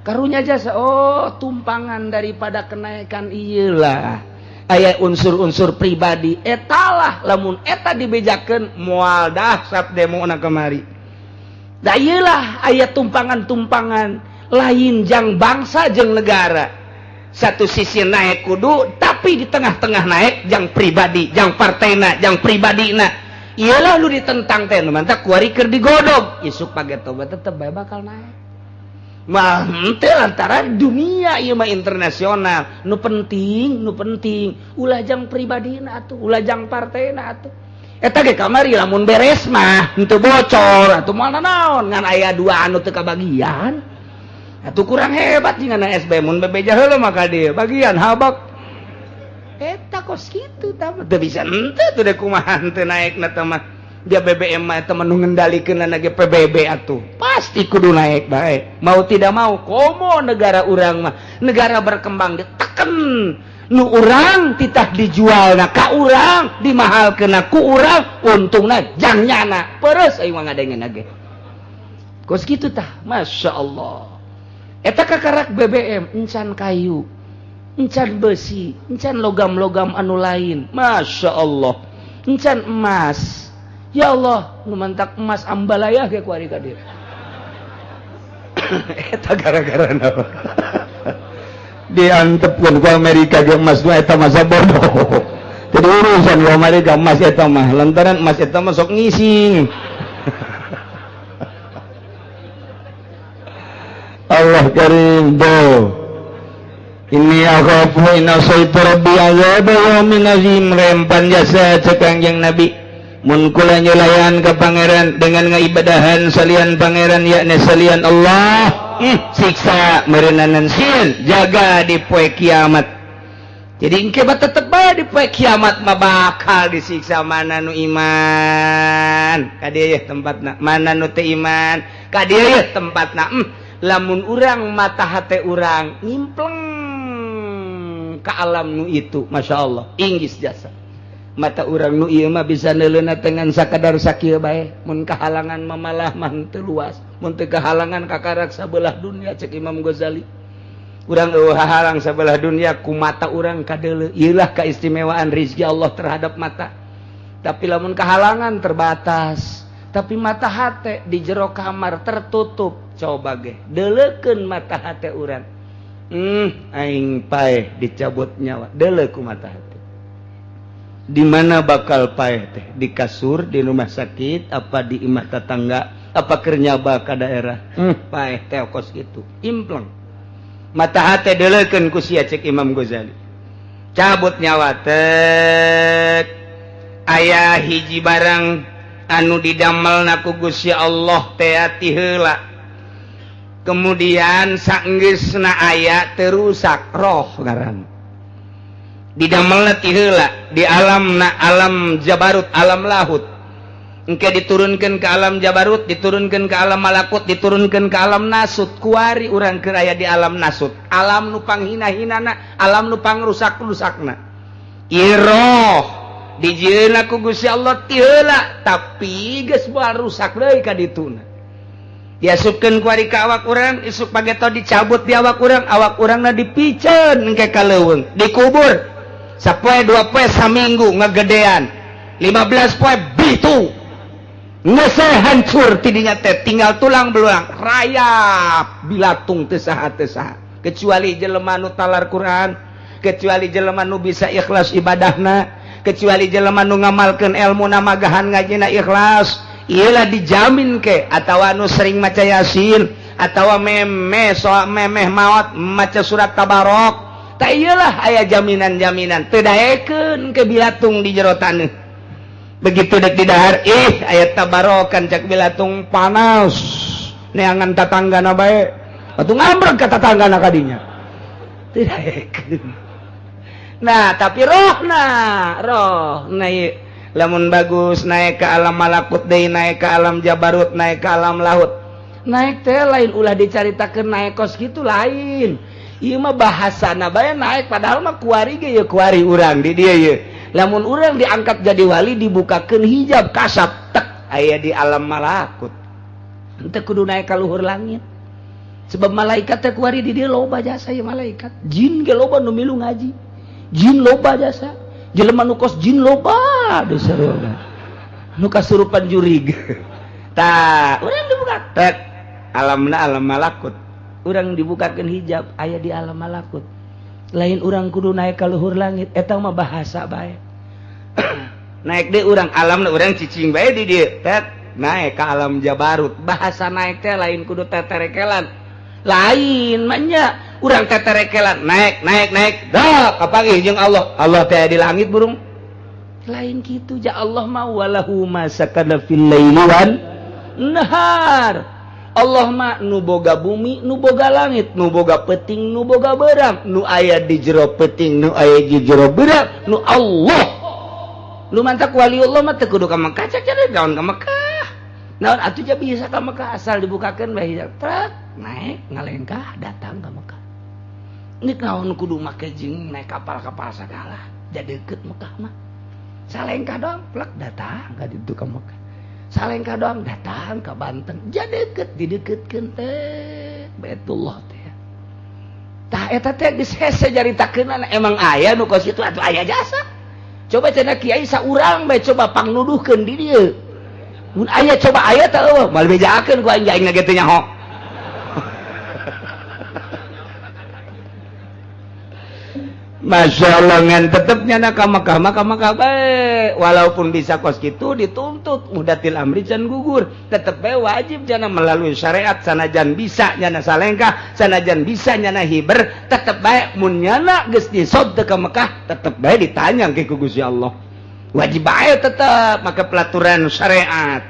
karunya jasa tumpangan daripada kenaikan ieu lah aya unsur-unsur pribadi etalah lamun eta dibejakeun moal dahsyat demona kemari da ieu lah aya tumpangan-tumpangan lain jang bangsa jeung negara satu sisi naik kudu tapi di tengah-tengah naik jang pribadi jang partena jang pribadina iyalah lu ditentang teh nu mantap kuari keur digodog isuk page tobat tetep bae bakal naik mah henteu lantaran dunia ieu mah internasional nu penting ulah jang pribadina atuh ulah jang partena atuh eta ge kamari lamun beres mah henteu bocor atuh moal naon ngan aya dua anu teu kabagian atuh kurang hebat jeung na SB mun bebeja heula maka dia bagian habak eta kos kitu tah teu bisa henteu teh kumaha teu naekna teh mah dia BBM mah eta nu ngendalikeun ge PBB atuh pasti kudu naik bae mau tidak mau komo negara urang mah negara berkembang diteken nu urang titah dijualna ka urang dimahalkeunna ku urang untungna jang nyana peureuss aing mah ngadengeun ge kos kitu tah masyaallah eta kakarak BBM encan kayu encan besi encan logam-logam anu lain Masya Allah encan emas ya Allah nu mantak emas ambalayah ge ku ari ka dieu eta gara-gara naon diantepkeun ku Amerika ge emas nu eta mah bodoh teu urusan ku Amerika emas eta mah lantaran emas eta mah sok ngising Allah karim do ini akhafu inna syaitu rabbi azaba yaumin azim rempan jasa cek Kangjeng Nabi mun kula nyulayan ka pangeran dengan ngaibadahan salian pangeran yakni salian Allah siksa meureunanan sieun jaga di poe kiamat jadi engke tetep bae di poe kiamat mah bakal disiksa mana nu iman ka dieu tempatna mana nu teu iman ka dieu tempatna lamun urang mata hate urang nyimpleng ke alam nu itu Masya Allah inggis jasa mata urang nu ieu mah bisa neuleuna dengan sakadar sakieu bae mun kahalangan mamalah mah teu luas mun teu kahalangan kakarak sabelah dunia cek Imam Ghazali urang hahalang sabelah dunia ku mata urang kadeuleu ieulah keistimewaan rezeki Allah terhadap mata tapi lamun kahalangan terbatas tapi mata hate di jero kamar tertutup coba ge deuleukeun mata hate urang aing paeh dicabut nyawa deuleu ku mata hate di mana bakal paeh teh di kasur di rumah sakit apa di imah tetangga apa keur nyaba ka daerah paeh teh kos kitu impleng mata hate deuleukeun ku sia cek Imam Ghazali cabut nyawa teh aya hiji barang anu didamelna ku Gusti Allah teh ati heula kemudian saenggeusna aya terusak roh ngaran didamelna ti heula di alam jabarut alam lahut engke diturunkeun ke alam jabarut diturunkeun ke alam malakut diturunkeun ke alam nasut kuari urang keur aya di alam nasut alam nu panghina-hinana alam nu pangrusak-rusakna ieu roh dijieuna ku Gusti Allah ti heula tapi geus moal rusak deui ka dituna diasupkeun ku ari ka awak urang isuk pageto dicabut di awak urangna dipiceun engke ka leuweung dikubur sapoe 2 poe saminggu ngagedean 15 poe bitu ngese hancur tidinya teh tinggal tulang belulang rayap bilatung teu saha kecuali jelema nu talar Quran kecuali jelema nu bisa ikhlas ibadahna kecuali jelema nu ngamalkeun ilmu na magahan ngajina ikhlas iyalah dijamin ke atawa nu sering maca yasin atawa memeh maot maca surat tabarok tak iyalah aya jaminan-jaminan teu daekeun ke bilatung di jero taneuh begitu dek di dahar aya tabarokan cak bilatung panas neangan tatanggana bae atuh ngambrek ka tatanggana kadinya teu daekeun. Nah tapi roh naik lamun bagus naik ke alam malakut deui naik ke alam jabarut naik ke alam lahut naik teh lain ulah dicaritakeun naik kos kitu lain ieu mah bahasana bae naik padahal mah kuari ge ye kuari urang di dieu ye lamun urang diangkat jadi wali dibukakeun hijab kasab tek aya di alam malakut henteu kudu naik ka luhur langit sebab malaikat teh kuari di dieu loba jasa ye malaikat jin ge loba nu milu ngaji jin loba jasa jelema nu kos jin loba diseureuh nu kasurupan jurig tah urang dibuka tek alamna alam malakut urang dibukakeun hijab aya di alam malakut lain urang kudu naik ka luhur langit eta mah bahasa bae naik deui urang alamna urang cicing bae di dieu tek naik ka alam jabarut bahasa naik teh lain kudu teterekelan lain manya urang teterekelan naik dah kapangih jeung Allah teh di langit burung lain kitu ja Allah ma walahu ma sakana fil laili wan nahar Allah ma nu boga bumi nu boga langit nu boga peuting nu boga beurang nu aya di jero peuting nu aya di jero beurang nu Allah lu mantak wali Allah mah teu kudu ka Mekah cak cenah gaon ka Mekah naon atuh ja bisa ka Mekah asal dibukakeun bae hijab trek naik ngalengkah datang ka Mekah ini naon kudu make jeung naik kapal-kapal sagala jadi deket Mekah mah salengkah doang plek datang ka ditu ka Mekah salengkah doang datang ka Banten jadi deket dideketkeun teh Baitullah teh tah eta teh geus hese jaritakeunana emang aya nu kos kitu atuh aya jasa coba cenah kiai saurang bae coba pangnuduhkeun di dieu mun aya coba aya teh eueuh mal bejakeun ku aing ge teh nyaho Masya Allah ngan tetepnya nak Mekah bae walaupun bisa kos gitu dituntut mudatil amri can gugur tetep bae wajib jana melalui syariat sanajan bisa nyana salengkah sanajan bisa nyana hiber tetep bae mun nyana geus disod ka Mekah tetep bae ditanya ke Gusti Allah wajib bae tetep maka pelaturan syariat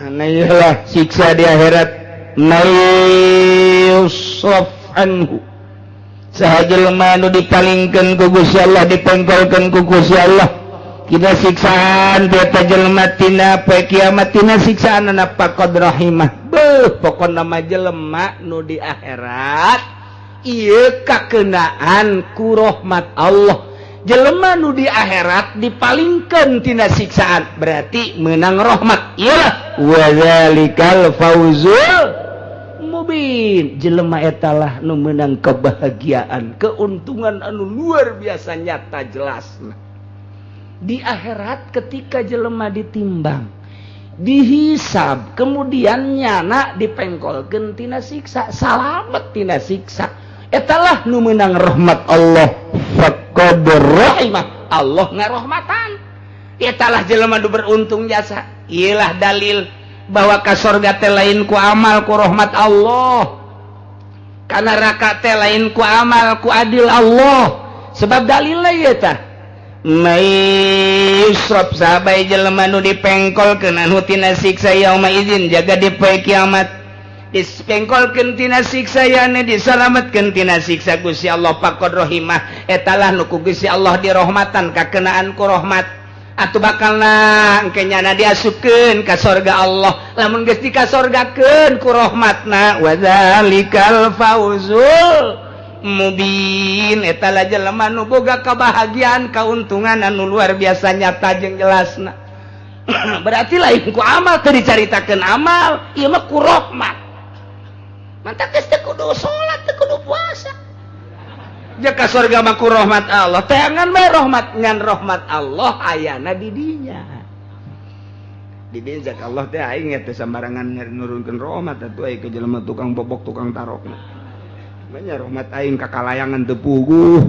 nah iyalah siksa di akhirat nayusraf anhu sahajelma nu dipalingkeun ku Gusti Allah dipengkolkeun ku Gusti Allah kita siksaan teh jelema tina poe kiamat tina siksaan apa qad rahimah beuh pokona mah jelema nu di akhirat ieu kakeunaan ku rahmat Allah jelema nu di akhirat dipalingkeun tina siksaan berarti menang rahmat. Iyalah wazalikal fauzul mubin. Jelema eta lah nu menang kebahagiaan, keuntungan anu luar biasa nyata jelasna. Di akhirat ketika jelema ditimbang, dihisab, kemudian nyana dipengkolkeun tina siksa, salamet tina siksa. Etalah nu menang rahmat Allah. Faqad rahimah, Allah ngarahmatan. Etalah jelema nu beruntung jasa. Iyalah dalil bahwa ka surga teh lain ku amal ku rahmat Allah. Ka neraka teh lain ku amal ku adil Allah. Sebab dalilna ieu tah. Mai yusrab sabai jelema nu dipengkolkeun anu tina siksa yauma idzin jaga di poe kiamat. Dispengkolkeun tina siksa yana disalametkeun tina siksa Gusti Allah. Faqad rahimah, etalah nu ku Gusti Allah dirahmatan kakenaan ku rahmat. Atuh bakalna engke nyana diasupkeun ka surga Allah. Lamun geus dikasorgakeun ku rahmatna, wa dzalikal fauzul mubin. Etalah jelema nu boga kabahagiaan, kauntungan anu luar biasa nyata jeung jelasna. Berarti lain ku amal teu dicaritakeun amal, ieu mah ku rahmat. Mantap geus teu kudu salat, teu kudu puasa. Jaka surga mah ku rahmat Allah. Teangan bae rahmat ngan rahmat Allah ayana di dinya. Di dinya jak Allah teh aing teh sambarangan nurunkeun rahmat atuh aya ke jelema tukang bobok, tukang tarokna. Manya rahmat aing ka kalayangan teu puguh.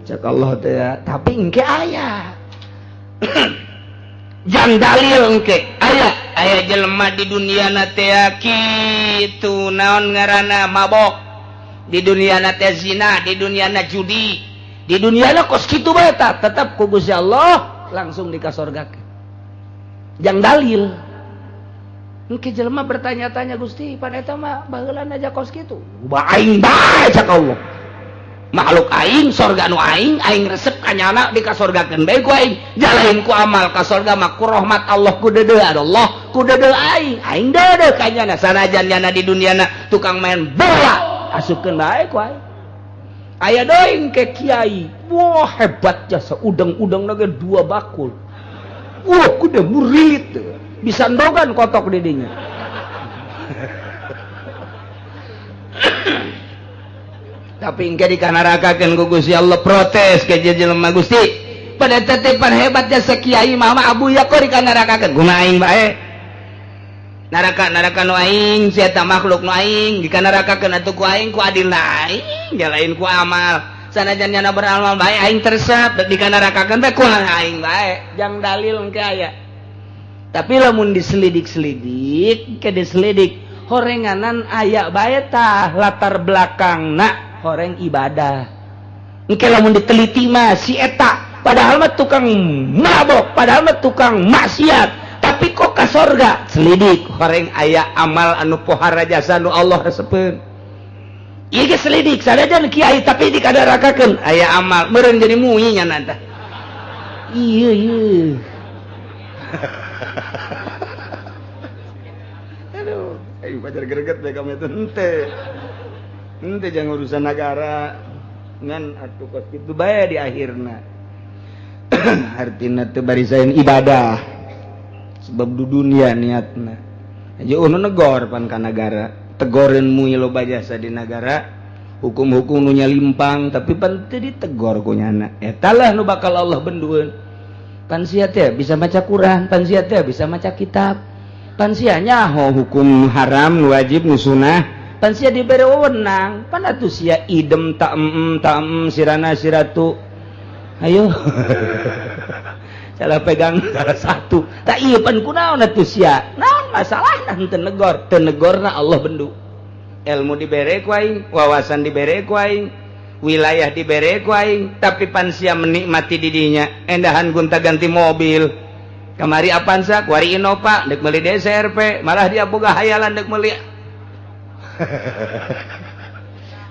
Jak Allah teh tapi engke aya. Jang dalil engke aya jelema di dunia na teh kitu naon ngaranna mabok, di dunia na teh zina, di dunia na judi, di dunia na kos kitu bae tah tetep ku Gusti Allah langsung dikasorgakeun. Jang dalil engke jelema bertanya-tanya Gusti pan eta mah baheula aja kos kitu. Aing bae cak Allah. Makhluk aing, sorga nu aing resep kanyana dikasorgakeun bae ku aing. Jalain ku amal ka sorga mah ku rahmat Allah ku deudeu Allah, ku deudeu aing deudeu kanyana sanajan nyana di duniana tukang main bola, asupkeun bae ku aing. Aya deui ke kiai, wah hebat jasa udang-udang ge 2 bakul. Wah kudu murilit bisa ndogan kotok di dinya. Tapi engke dikanarakakeun ku Gusti Allah protes ke jelema Gusti pada tetepan hebat jasa kiai mah abu ya kok dikanarakakeun kumaha aing bae naraka nu aing sia eta makhluk nu aing dikanarakakeun atuh ku aing ku adilna aing jalain ku amal sanajan nyana beramal bae aing tersep dikanarakakeun bae ku aing bae jang dalil engke aya. Tapi lamun diselidik-selidik ke diselidik horenganan aya bae tah latar belakangna horeng ibadah. Engke lamun diteliti mah si eta padahal mah tukang mabok, padahal mah tukang maksiat, tapi kok ka sorga. Selidik horeng aya amal anu pohara jasa nu Allah resepeun. Ieu ge selidik sadajan kiai tapi dikadarakakeun aya amal meureun jadi muyi nya tah. Ieu. Aduh, aing pacar greget bae ka mah teu ente jangan urusan negara ngan atuh kos kitu bae di akhirna. Artina teu barisaeun ibadah sebab du dunia niatna aja nu negor pan ka negara tegoreun muy loba jasa di negara hukum-hukum nu nyalimpang tapi pan teu ditegor ku nyana eta lah nu bakal Allah bendueun. Pan sia teh bisa maca Quran, pan sia teh bisa maca kitab, pan sia nyaho hukum haram nu wajib nu sunah, pan sia diberi wewenang, pan atuh sia idem ta'em sirana siratu. Ayo. Salah pegang salah satu. Tak iya pan kunaon atuh sia. Naon masalahna henteu negor, teu negorna Allah bendu. Ilmu dibere ku aing, wawasan dibere ku aing, wilayah dibere ku aing, tapi pan sia menikmati didinya. Endahan gunta ganti mobil. Kamari Avanza, kuari Innova, dek meuli DSRP, malah dia boga hayalan dek meuli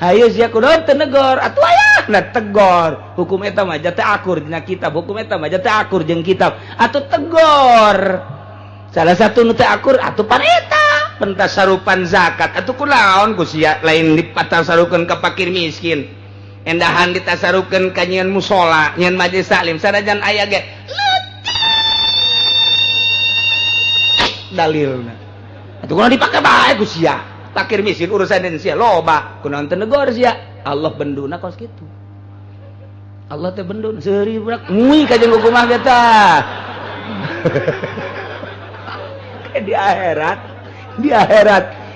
ayo sia kunaon teu negor atuh aya na tegor hukum eta mah teh akur dina kitab hukum eta mah teh akur jeung kitab atuh tegor salah satu nu teh akur atuh pan eta pentasarupan zakat atuh kunaon ku sia lain dipatasarukeun ka fakir miskin endahan ditasarukeun ka nyieun musola nyieun majelis taklim sanajan aya ge dalilna atuh kunaon dipake bae ku sia fakir miskin urusan sia loba kunaon teu negor sia Allah benduna kos kitu Allah teh bendun seuri budak nguy ka jeung kumaha ge tah di akhirat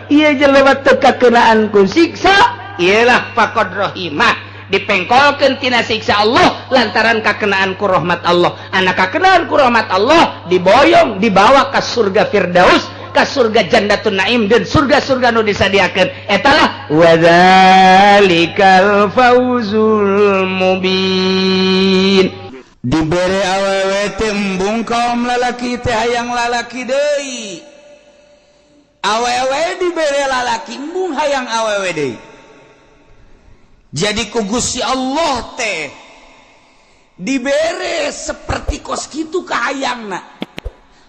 ieu jeung lewat teu kakeunaan ku siksa ialah faqad rahimah dipengkolkeun tina siksa Allah lantaran kakenaan ku rahmat Allah anak kakenaan ku rahmat Allah diboyong dibawa ka surga Firdaus ka surga Jandatun Naim dan surga-surga nu disadiakeun etalah wadzalikal fawzul mubin dibere awewe tembung kaum lalaki teh hayang lalaki deui awewe dibere lalaki embung hayang awewe deui jadi ku Gusti Allah teh dibere seperti kos kitu ka hayangna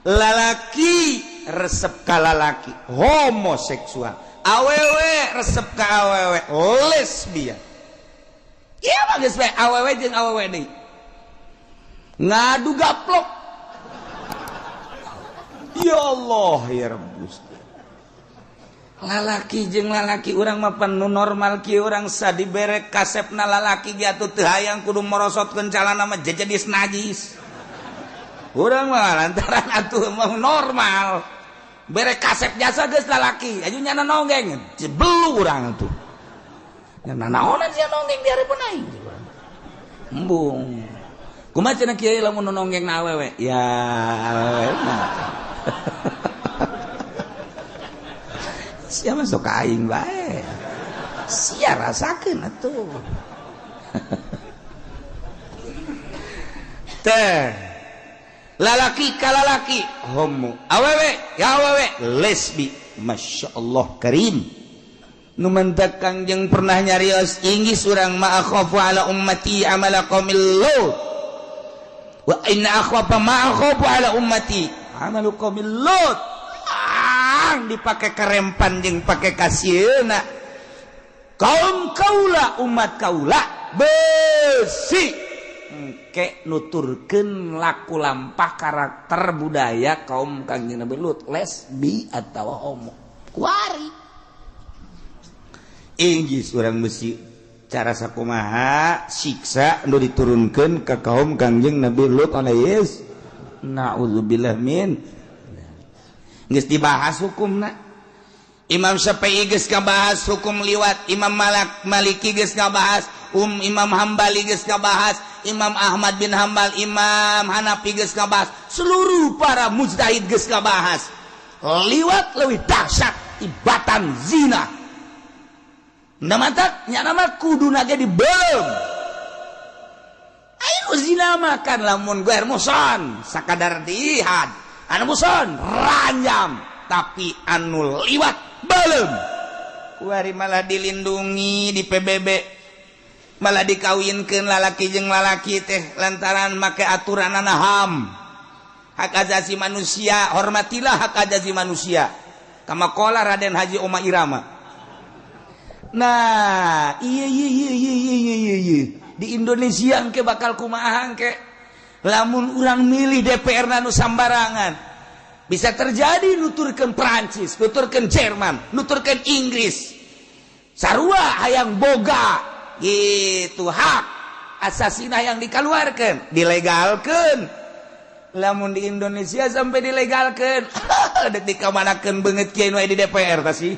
lalaki resep ka lalaki homoseksual awewe resep ka awewe lesbian ieu mah geus bae awewe jeung awewe deui ngadu gaplok ya Allah ya Rabbus lalaki jeung lalaki urang mah pan nu normal kieu urang sadibere kasepna lalaki ge atuh teu hayang kudu merosotkeun calana mah jejadis najis urang mah lantaran atuh mah normal bere kasep jasa geus lalaki aju nyana nonggeng jebelu urang atuh nyana naonan sia nonggeng di hareupeun aing embung kumaha cenah kieu lamun nonggeng na awewe ya awewe sia masuk aing bae sia rasakeun atuh teh lalaki ka lalaki homo awewe ya awewe lesbi masyaallah karim nu mentak Kangjeng pernah nyarios inggis urang ma akhafu ala ummati amala qaumil lut wa inna akhwafa ma akhafu ala ummati amalu qaumil lut dipake karempan jeung pake kasieuna kaum kaula umat kaula besi engke nuturkeun laku lampah karakter budaya kaum Kangjeng Nabi Lut lesbi atawa homo kuari inggis urang besi cara sakumaha siksa nu diturunkeun ka kaum Kangjeng Nabi Lut alaihis naudzubillah min geus dibahas hukumna Imam Syafi'i geus ngabahas hukum liwat Imam Maliki geus ngabahas Imam Hambali geus ngabahas Imam Ahmad bin Hambal Imam Hanafi geus ngabahas seluruh para mujtahid geus ngabahas liwat leuwih dahsyat ibatan zina namatak nya nama kuduna ge dibeum aya zina mah kan lamun guer muson sakadar dihad anu muson ranjam tapi anu liwat belum kuari malah dilindungi di PBB malah dikawinkeun lalaki jeung lalaki teh lantaran make aturanana HAM hak asasi manusia hormatilah hak asasi manusia kama qala Raden Haji Oma Irama nah iya di Indonesia engke bakal kumaha engke lamun urang milih DPR nu sambarangan bisa terjadi nuturkeun Prancis, nuturkeun Jerman, nuturkeun Inggris. Sarua hayang boga gitu hak asasina yang dikeluarkeun, dilegalkeun. Lamun di Indonesia sampai dilegalkeun, dek dikamanakeun beungeut kieu nu aya di DPR tah sih.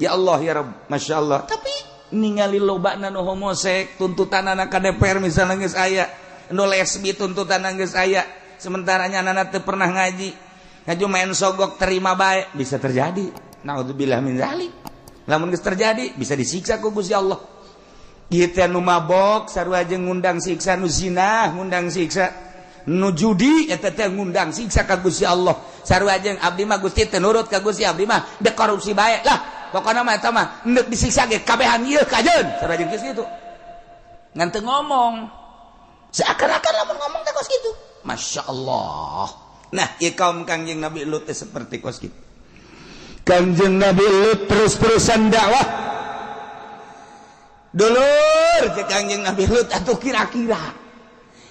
Ya Allah ya Rabb, masyaallah. Tapi ningali lobana nu homosek tuntutanana ka DPR misalna geus aya nu lesbi tuntutan geus aya sementara nyanana teu pernah ngaji ngaju main sogok terima bae bisa terjadi naudzubillah min zalik lamun geus terjadi bisa disiksa ku Gusti Allah ieu teh nu mabok sarua jeung ngundang siksa nu zina ngundang siksa nu judi eta teh ngundang siksa ka Gusti Allah sarua jeung abdi mah Gusti teu nurut ka Gusti abdi mah dek korupsi bae lah pokona mah eta mah neuk disiksa ge kabehan ieu kajeun sarua jeung kitu ngan teu ngomong seakan-akan lamun ngomong teh kos gitu. Masya Allah. Nah, ieu kaum Kangjeng Nabi Lut teh seperti kos gitu. Kangjeng Nabi Lut terus-terusan dakwah. Dulu cek Kangjeng Nabi Lut atuh kira-kira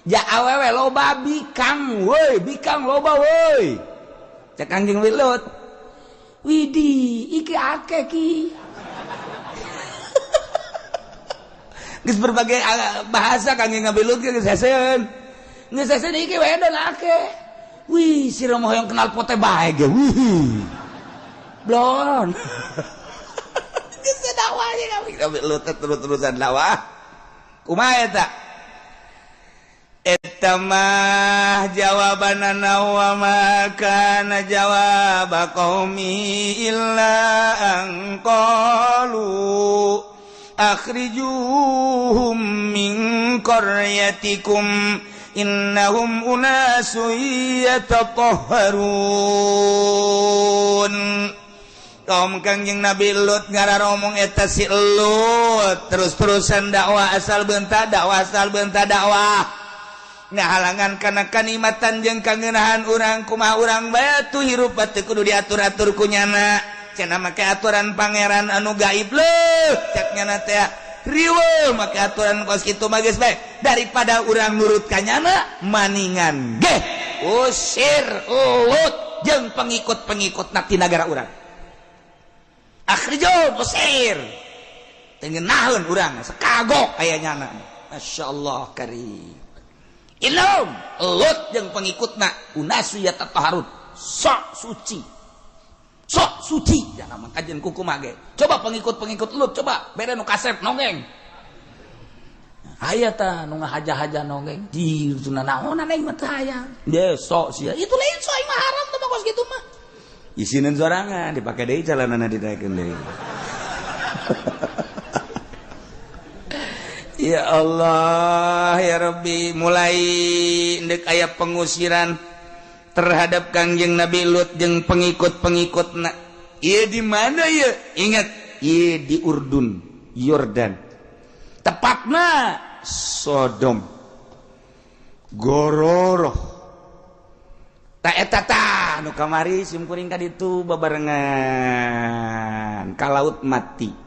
ja awewe loba bikang loba woi cek Kangjeng Nabi Lut widih iki akeh ki geus berbagai bahasa Kangjeng Nabi Lut geus hesen iki wedan akeh wih si Romo yang kenal pote bae ge wih blon geus dakwah Kangjeng Nabi Lut terus-terusan dakwah kumaha eta eta mah jawabanana wa ma kana jawab qaumi illa an qalu akhrijuhum min qaryatikum innahum unasun yatatahharun. Kaum Kangjeng Nabi Lut ngararomong eta si Lut terus-terusan dakwah asal beunta dakwah ngahalangan kana kanikmatan jeung kangeunahan urang kumaha urang bae tuh hirup teu kudu diatur-atur ku nyana cenah make aturan pangeran anu gaib leuh cek nyana teh riweuh make aturan kos kitu mah geus bae daripada urang nurut ka nyana maningan geh usir Lut jeung pengikut-pengikutna ti nagara urang akhrijum usir teu ngeunaheun urang sekagok aya nyana masyaallah karim Ilum Lut jeung pengikutna unasu yatatahharun sok suci jangan makajen kuku mage coba pengikut Lut coba bere nu kasep nongeng aya ta nu ngahaja-haja nongeng di tuna naon aing mah teu hayang ye sok sia itu lain sok mah haram teh kos kitu mah isinin sorangan dipake deui calanana ditaekeun deui ya Allah ya Rabbi mulai ndek aya pengusiran terhadap Kangjeng Nabi Lut jeung pengikut-pengikutna ieu di mana ieu ingat ieu di Urdun Yordan tepatna Sodom Gororoh ta eta tah nu kamari sim kuring ka ditu babarengan ka laut mati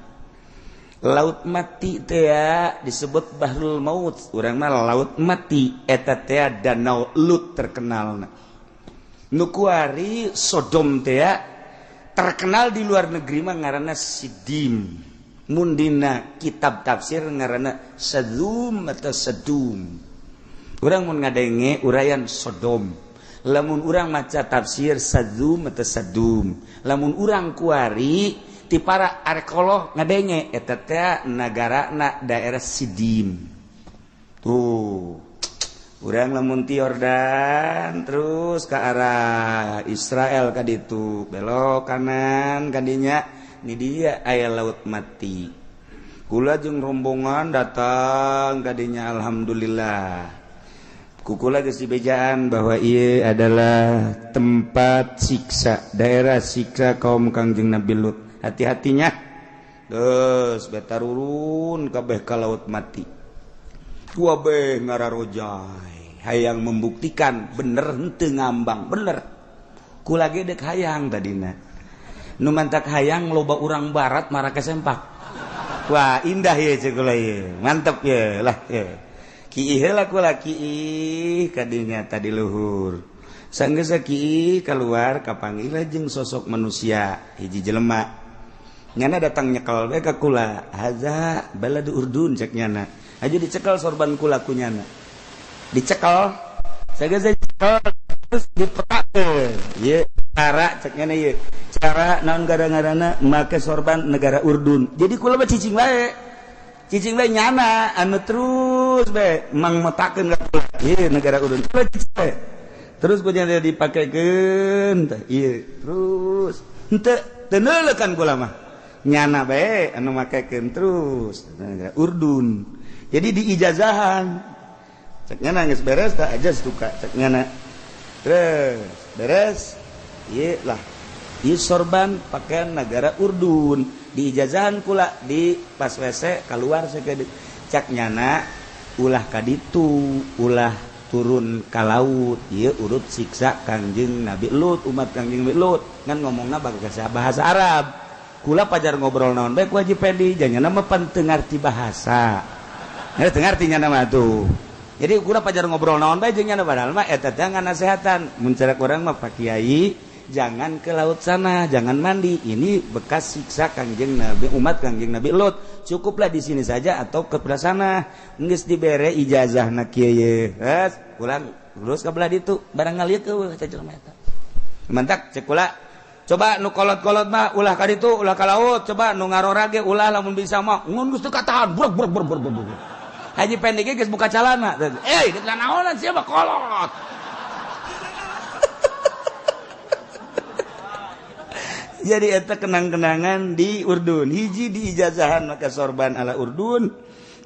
laut mati teh disebut Bahrul Maut urang mah laut mati eta teh danau Lut terkenalna nu kuari Sodom teh terkenal di luar negeri mah ngaranna Sidim mun dina kitab tafsir ngaranna Sadum atau Sadum urang mun ngadenge urayan Sodom lamun urang maca tafsir Sadum atau Sadum lamun urang kuari ti para arkeolog ngadenge eta teh nagarana daerah Sidim tuh urang lamun ti Yordan terus ke arah Israel ka ditu belok kanan kadinya ni dia aya laut mati kula jeung rombongan datang kadinya alhamdulillah kukula geus dibejaan bahwa ieu adalah tempat siksa daerah siksa kaum Kangjeng Nabi Lut hati-hatinya geus beta rurun kabeh ka laut mati kabeh ngararojay hayang membuktikan bener henteu ngambang bener kula ge deuk hayang tadina nu mantak hayang loba urang barat mara kesempak wah indah ye ceuk kula ye mantep ye lah ye kiih heula kula kiih kadinya tadi luhur sanggeus kiih keluar kapanggil jeung sosok manusia hiji jelema nyana datang nyekel we ka kula haza baladu Urdun cek nyana aja dicekel sorban kula ku nyana dicekel sageza dicekel terus dipetakeun ieu cara cek nyana ieu cara naon gara-garana make sorban negara Urdun jadi kula mah cicing wae nyana anu terus be mang metakeun ka kula ieu negara Urdun kula cicing wae terus ku nyana dipakekeun teh ieu terus henteu teu neulekan kula mah nyana bae anu makekeun terus Urdun jadi diijazahan cek nyana geus beres tah aja suka cek nyana terus beres ieu lah ieu sorban pakaian negara Urdun diijazahan kula di pas WC keluar sakeudeuk cek nyana ulah ka ditu ulah turun ka laut ieu urut siksa Kangjeng Nabi Lut umat Kangjeng Nabi Lut ngan ngomongna bahasa Arab kula pajar ngobrol naon bae ku Haji Pedi janya mah pan teu ngarti bahasa ngertinya nama tuh. Jadi udah pajar ngobrol naon bae jeung nya padahal mah eta teh nganasehatan. Mun cara urang mah Pak Kiai, jangan ke laut sana, jangan mandi. Ini bekas siksa Kangjeng Nabi, umat Kangjeng Nabi Lut. Cukuplah di sini saja atau ke belah sana. Geus dibere ijazahna kieu ye. Pulang terus ka belah ditu, barang ngalieu eueuh ca jelema eta. Mantak cek ulah. Coba nu kolot-kolot mah ulah ka ditu, ulah ka laut. Coba nu ngarora ge ulah lamun bisa mah. Ngun geus teu katahan. Brok. Haji pendeknya geus buka calana. Geus naonan siapa kolot. Jadi eta kenang-kenangan di Urdun. Hiji di ijazahan maka sorban ala Urdun.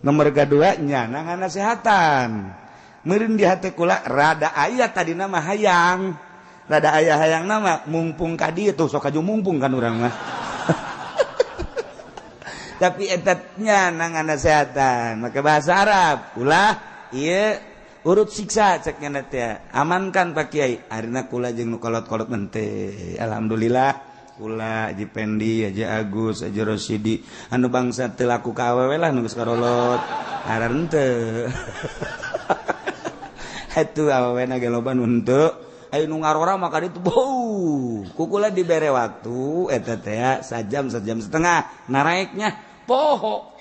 Nomor kedua nyana nganasehatan. Meureun di hate kula rada aya tadi nama hayang. Rada aya hayang nama mumpung ka dieu tuh sok aju mumpung kan urang mah. Tapi etatnya nang nasihatkan maka bahasa Arab ulah ieu urut siksa cek nya teh amankan Pak Kiai arina kula jeung nu kolot-kolot mente alhamdulillah kula Haji Pendi Haji Agus Haji Rosidi anu bangsa teu laku ka awewe lah nu geus karolot aran teu atuh awewena ge loba nu henteu aya nu ngarora maka ditu bau kukula dibere waktu eta teh sajam setengah naraeknya poho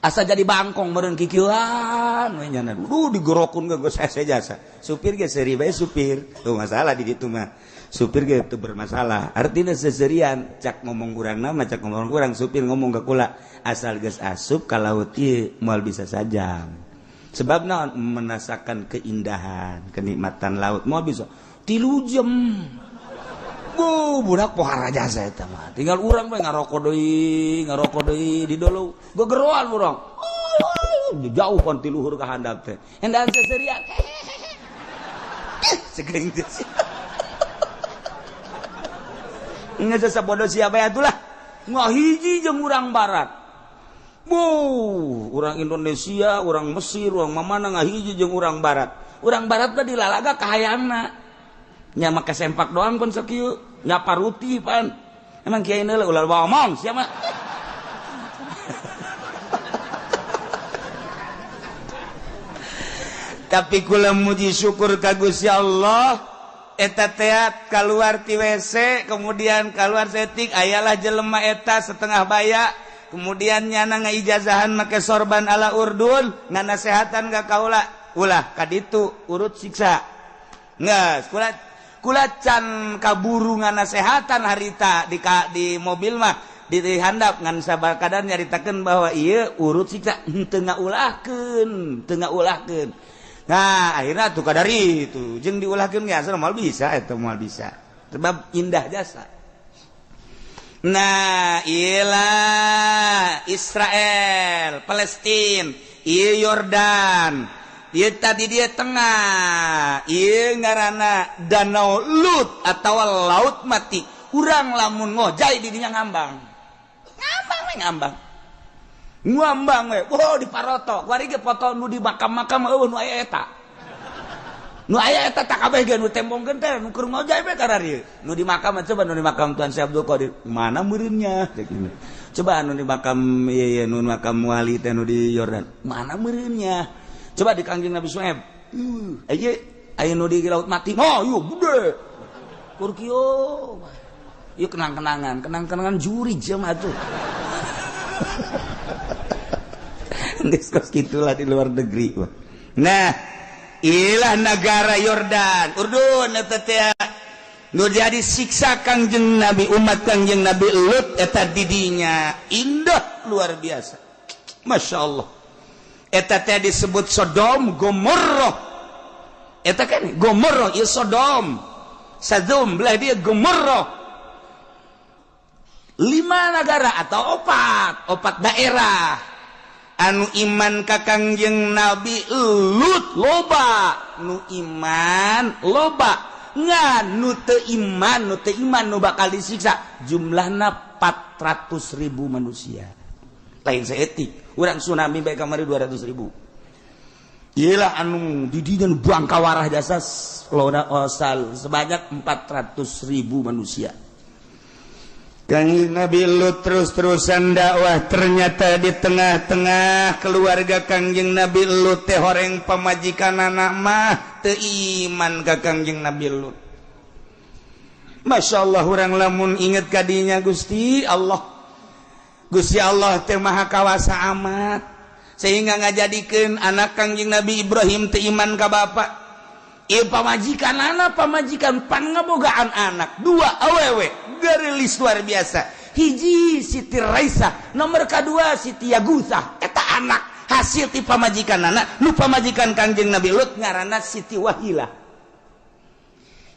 asa jadi bangkong meureun kikieuan we nya digorokun geus hese jasa supir ge seuri bae supir tuh masalah di ditu mah supir ge teu bermasalah artina seserian cak ngomong urangna mah cak ngomong urang supir ngomong ka kula asal geus asup ka laut ieu moal bisa sajam sebabna merasakan keindahan kenikmatan laut moal bisa 3 jam. Budak pohara jasa eta mah. Tinggal urang bae ngarokok deui di dolo. Gegeroan urang. Jauh pon ti luhur ka handap teh. Endaan seserian. Segering teh. Ngeus sabodo sia bae atulah. Ngahiji jeung urang barat. Urang Indonesia, urang Mesir, urang mamana ngahiji jeung urang barat. Urang barat teh dilalaga kahayangna. Nya make sempak doang pun sakieu. Nya paruti pan. Emang kiai neuleuh ulah ngomong sia mah. Tapi kula muji syukur ka Gusti Allah eta teh kaluar ti WC kemudian kaluar setik ayalah jelema eta setengah baya kemudian nyana ngaijazahan make sorban ala Urdun nganasehatan ka kaula ulah ka ditu urut siksa. Ngeus kula can kaburu nganasehatan harita di mobil mah di handap ngan sabar kadar nyaritakeun bahwa ieu urut siksa teu ngaulahkeun nah akhirnya tuh kadari itu jeung diulahkeun ge asal moal bisa eta moal bisa sebab indah jasa. Nah iyalah Israel Palestina ieu Yordan ieu tadi dia tengah ieu ngaranna Danau Lut atau Laut Mati urang lamun ngojay di dinya ngambang we di paroto kuari ge foto nu di makam-makam eueuh nu aya eta tak kabeh ge nu tembongkeun teh nu keur ngojay we karena ieu nu di makam coba nu di makam Tuan Syekh Abdul Qadir mana meureunnya coba anu di makam ieu nu makam wali teh nu di Yordan mana meureunnya coba di Kangjeng Nabi Suhaib aya nu di Laut Mati ieu gede kur kieu ieu kenang-kenangan juri jam atuh Diskos gitulah di luar negeri. Nah, ilah negara Yordan, Urdun eta teh nu jadi siksa Kangjeng Nabi umat Kangjeng Nabi Lut eta didinya indah luar biasa. Masya Allah. Eta teh disebut Sodom Gomorrah. Eta kan Gomorrah ieu Sodom. Sodom belah dia Gomorrah. 5 negara atau 4 daerah anu iman ka Kangjeng Nabi Lut loba nu iman loba ngan nu teu iman nu bakal disiksa jumlahna 400.000 manusia lain saeutik urang tsunami bae kamari 200.000 iyalah anu di dinya buang kawarah jasa sebanyak 400.000 manusia Kanjeng Nabi Lut terus-terusan dakwah. Ternyata di tengah-tengah keluarga Kanjeng Nabi Lut teh horeng pamajikan anak mah teu iman ka Kanjeng Nabi Lut. Masya Allah, orang lamun inget kadinya Gusti Allah teh maha kawasa amat sehingga ngajadikeun anak Kanjeng Nabi Ibrahim teu iman ka bapak. Ieu pamajikan anak, pamajikan pangabogaan anak, 2 awewe gerilis luar biasa. Hiji Siti Raisah, nomor kedua Siti Yagusah. Eta anak hasil ti pamajikan anak nu pamajikan Kanjeng Nabi Lut ngaranna Siti Wahilah.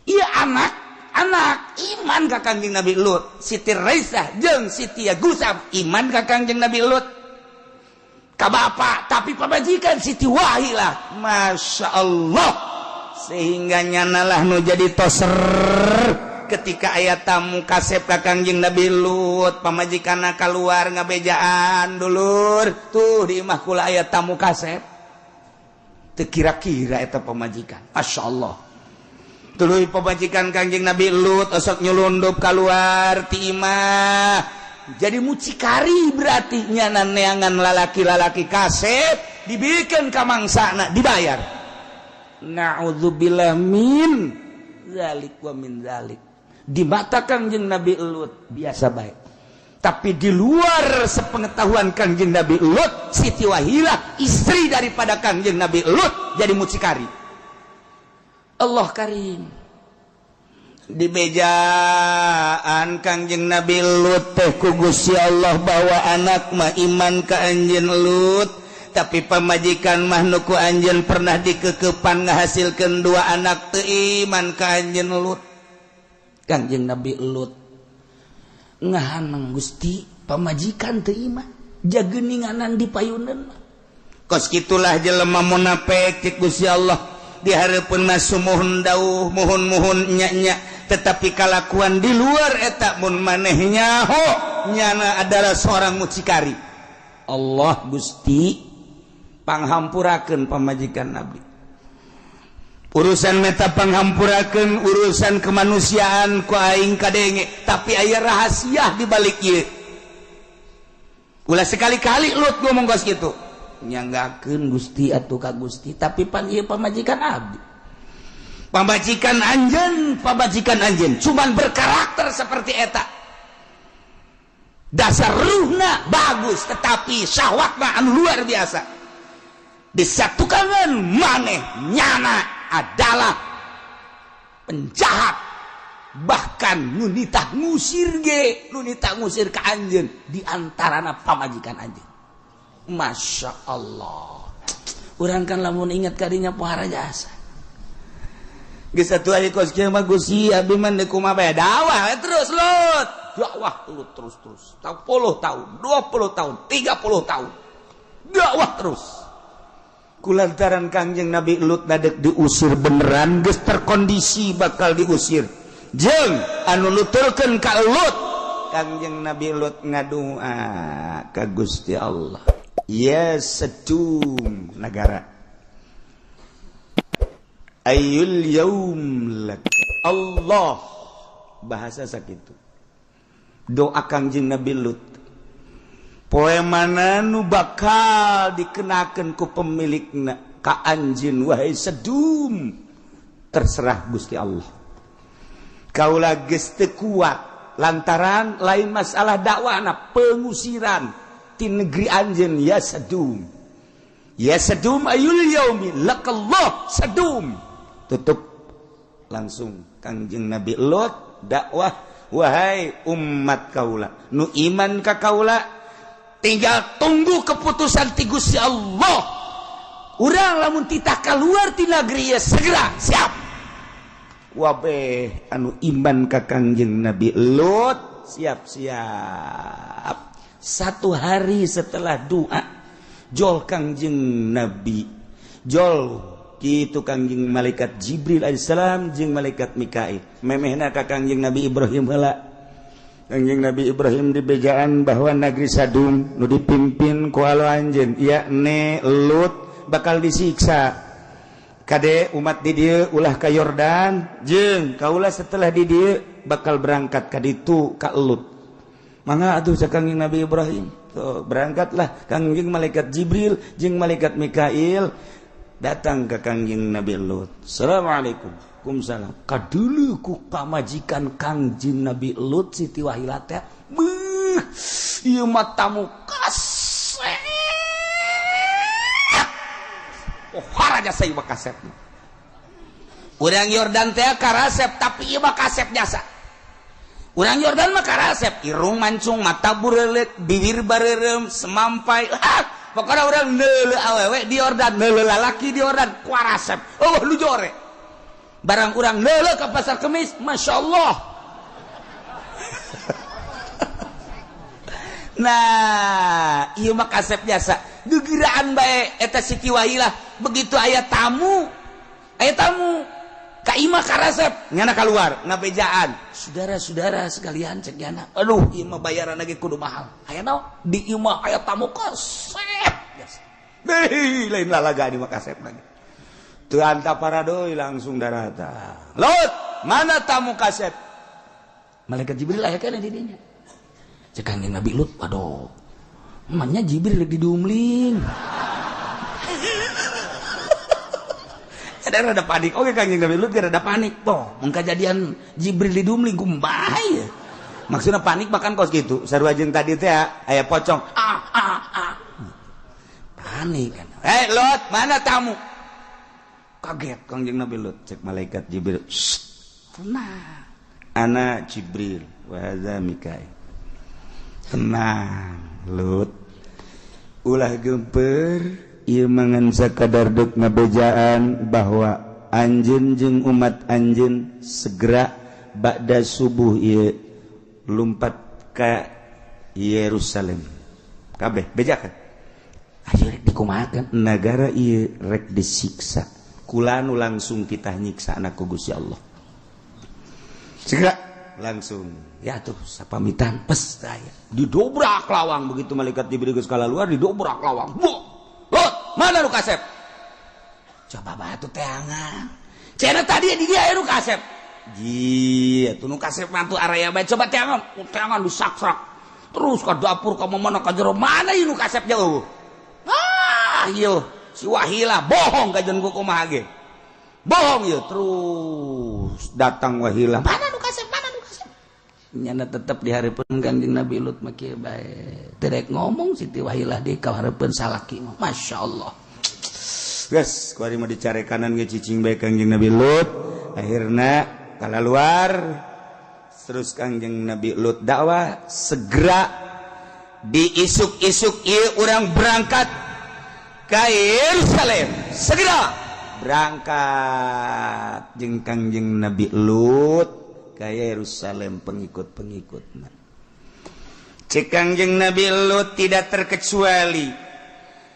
Ieu anak iman ka Kanjeng Nabi Lut. Siti Raisah jeung Siti Yagusah iman ka Kanjeng Nabi Lut ka bapak, tapi pamajikan Siti Wahilah Masya Allah sehingga nyanalah nu jadi toser ketika ayat tamu kasep ka Kanjeng Nabi Lut. Pamajikanna keluar ngabejaan dulur tuh di imah kula ayat tamu kasep teu kira-kira eta pamajikan. Masya Allah, tuluy pamajikan Kanjeng Nabi Lut osok nyelundup keluar ti imah jadi mucikari. Berarti nyana neangan lalaki-lalaki kasep dibikin ka mangsana dibayar. Na'udzubillah min zalik wa min zalik. Di mata Kanjeng Nabi Lut biasa baik, tapi di luar sepengetahuan Kanjeng Nabi Lut, Siti Wahilah istri daripada Kanjeng Nabi Lut jadi mucikari. Allah karim. Di bejaan Kanjeng Nabi Lut teh ku Gusti Allah bawa anak mah iman ka anjeun Lut, tapi pamajikan mah nu ku anjeun pernah dikekepan ngahasilkeun 2 anak teu iman ka anjeun Lut. Kanjeng Nabi Lut ngahanang Gusti pamajikan teu iman jageuninganan di payuneun mah. Kos kitulah jelema munafik ti Gusti Allah di hareupeun mah sumuhun dauh muhun-muhun nya-nya, tetapi kalakuan di luar eta mun maneh nyaho nyana adalah seorang mucikari. Allah Gusti panghampurakeun pamajikan Nabi. Urusan meta panghampurakeun urusan kemanusiaan ku aing kadenge, tapi aya rahasia di balik ieu. Ulah sekali-kali Lut ngomong kos kitu. Nyanggakeun Gusti atuh ka Gusti, tapi pan ieu pamajikan abdi. Pamajikan anjeun cuman berkarakter seperti eta. Dasar ruhna bagus, tetapi syahwatna anu luar biasa. Disatukan maneh nyana adalah penjahat, bahkan nunitah ngusir ke anjeun di antarana pamajikan anjeun. Masya Allah, urang kan lamun ingat kadinya pohara jasa geus satu hari kos kieu mah Gusti abdi mah deuk kumaha bae dakwah terus Lut, dakwah terus 10 tahun 20 tahun 30 tahun dakwah terus. Kulantaran Kanjeng Nabi Lut nadek diusir beneran, geus terkondisi bakal diusir. Jeung anu nuturkeun ka Lut, Kanjeng Nabi Lut ngadua ka Gusti Allah. Ya Sedum negara. Ayul yaum lak. Allah bahasa sakitu. Doa Kanjeng Nabi Lut. Poe mana nu bakal dikenakeun ku pemilikna ka anjeun wahai Sedum, terserah Gusti Allah. Kaula geus teu kuat lantaran lain masalah dakwahna pengusiran ti negeri anjeun ya Sedum. Ya Sedum ayul yaumi lakallah Sedum. Tutup langsung Kanjeng Nabi Lut dakwah, wahai umat kaula nu iman ka kaula, tinggal tunggu keputusan ti Gusti Allah. Urang lamun titah kaluar ti negeri ya segera siap. Wabeh anu iman ka Kanjeng Nabi Lut siap-siap. 1 hari setelah doa jol Kanjeng Nabi jol kitu Kanjeng malaikat Jibril alaihissalam jeung malaikat Mikail memehna ka Kanjeng Nabi Ibrahim heula. Kanjeng Nabi Ibrahim dibejaan bahwa negeri Sadum nu dipimpin ku alo anjeun yakni Lut bakal disiksa. Kade umat di dieu ulah ka Yordan jeung kaula setelah di dieu bakal berangkat ka ditu ka Lut. mangga atuh cak Kangjeng Nabi Ibrahim. Tuh, berangkatlah Kangjeng malaikat Jibril jeung malaikat Mikail datang ke Kangjeng Nabi Lut. Assalamualaikum. Waalaikumsalam. Kadulu ku pamajikan Kangjeng Nabi Lut Siti Wahilah teh. Beuh, ieu mah tamu kasep. Oh, haraja saya mah kasep. Urang Yordan teh karasep tapi ieu mah kasep jasa. Urang Yordan mah karasep, irung mancung, mata burelet, bibir bareureum, semampai. Pokoknya orang neule awewe di Yordan, neule lalaki di Yordan, kuarasep. Oh, lu jore. Barang urang neule ke pasar Kemis, Masya Allah. Nah, iya mah kasep jasa. Gegiraan bae eta Siti Wahilah, begitu aya tamu. Ka imah karasep nyana keluar ngabejaan. Saudara-saudara sekalian cek nyana. Aduh, imah bayaran lagi kudu mahal. Aya naon? Di imah aya tamu kasep. Lain lalaga di mah kasep lagi. Teu anta paradoy langsung darata. Lot, mana tamu kasep? Malaikat Jibril aya kana di dinya. Cek Kangjeng Nabi Lut, aduh. Emangnya Jibril di diumling. Ada panik. Oke Kangjeng Nabi Lut ada panik toh. Mun kejadian Jibril di dumling kumbay. Maksudnya panik makan kos gitu. Sarua jeung tadi teh aya pocong. Panik kan. Lut, mana tamu? Kaget Kangjeng Nabi Lut cek malaikat Jibril. Tenang. Ana Jibril wa hadza Mikail. Tenang, Lut. Ulah geumpeur. Ieu mangan sakadar dek ngabejaan bahwa anjeun jeung umat anjeun segera ba'da subuh ieu lumpat ka Yerusalem. Kabeh bejakeun. Aya rek dikumahakeun nagara ieu rek disiksa. Kula nu langsung kita nyiksa anak ku Gusti Allah. Segera langsung ya tuh sapamitan pes aya. Didobrak lawang begitu malaikat Jibril geus kalaluar didobrak lawang. Lot, mana lu kasep? Coba batu teangan. Cina tadi di dia nu kasep. Ji, atuh nu kasep mantu araya bae. Coba teangan disaksak. Terus ke dapur ka mana ka jero. Mana ieu nu kasep jauh? Ieu si Wahilah bohong ka jeung kumaha ge. Bohong ieu terus datang Wahilah. Mana nu kasep? Nyana tetep dihareupeun Kangjeng Nabi Lut mah kieu bae. Teu rek ngomong Siti Wahilah di kahareupeun salaki mah. Masyaallah. Geus, kuari mah dicarekanan ge cicing bae Kangjeng Nabi Lut. Akhirna kalaluar terus Kangjeng Nabi Lut dakwah segera diisuk-isuk ieu urang berangkat ka Yerusalem. Segera berangkat jeung Kangjeng Nabi Lut ka Yerusalem pengikut-pengikutna. Cek Kangjeng Nabi Lut tidak terkecuali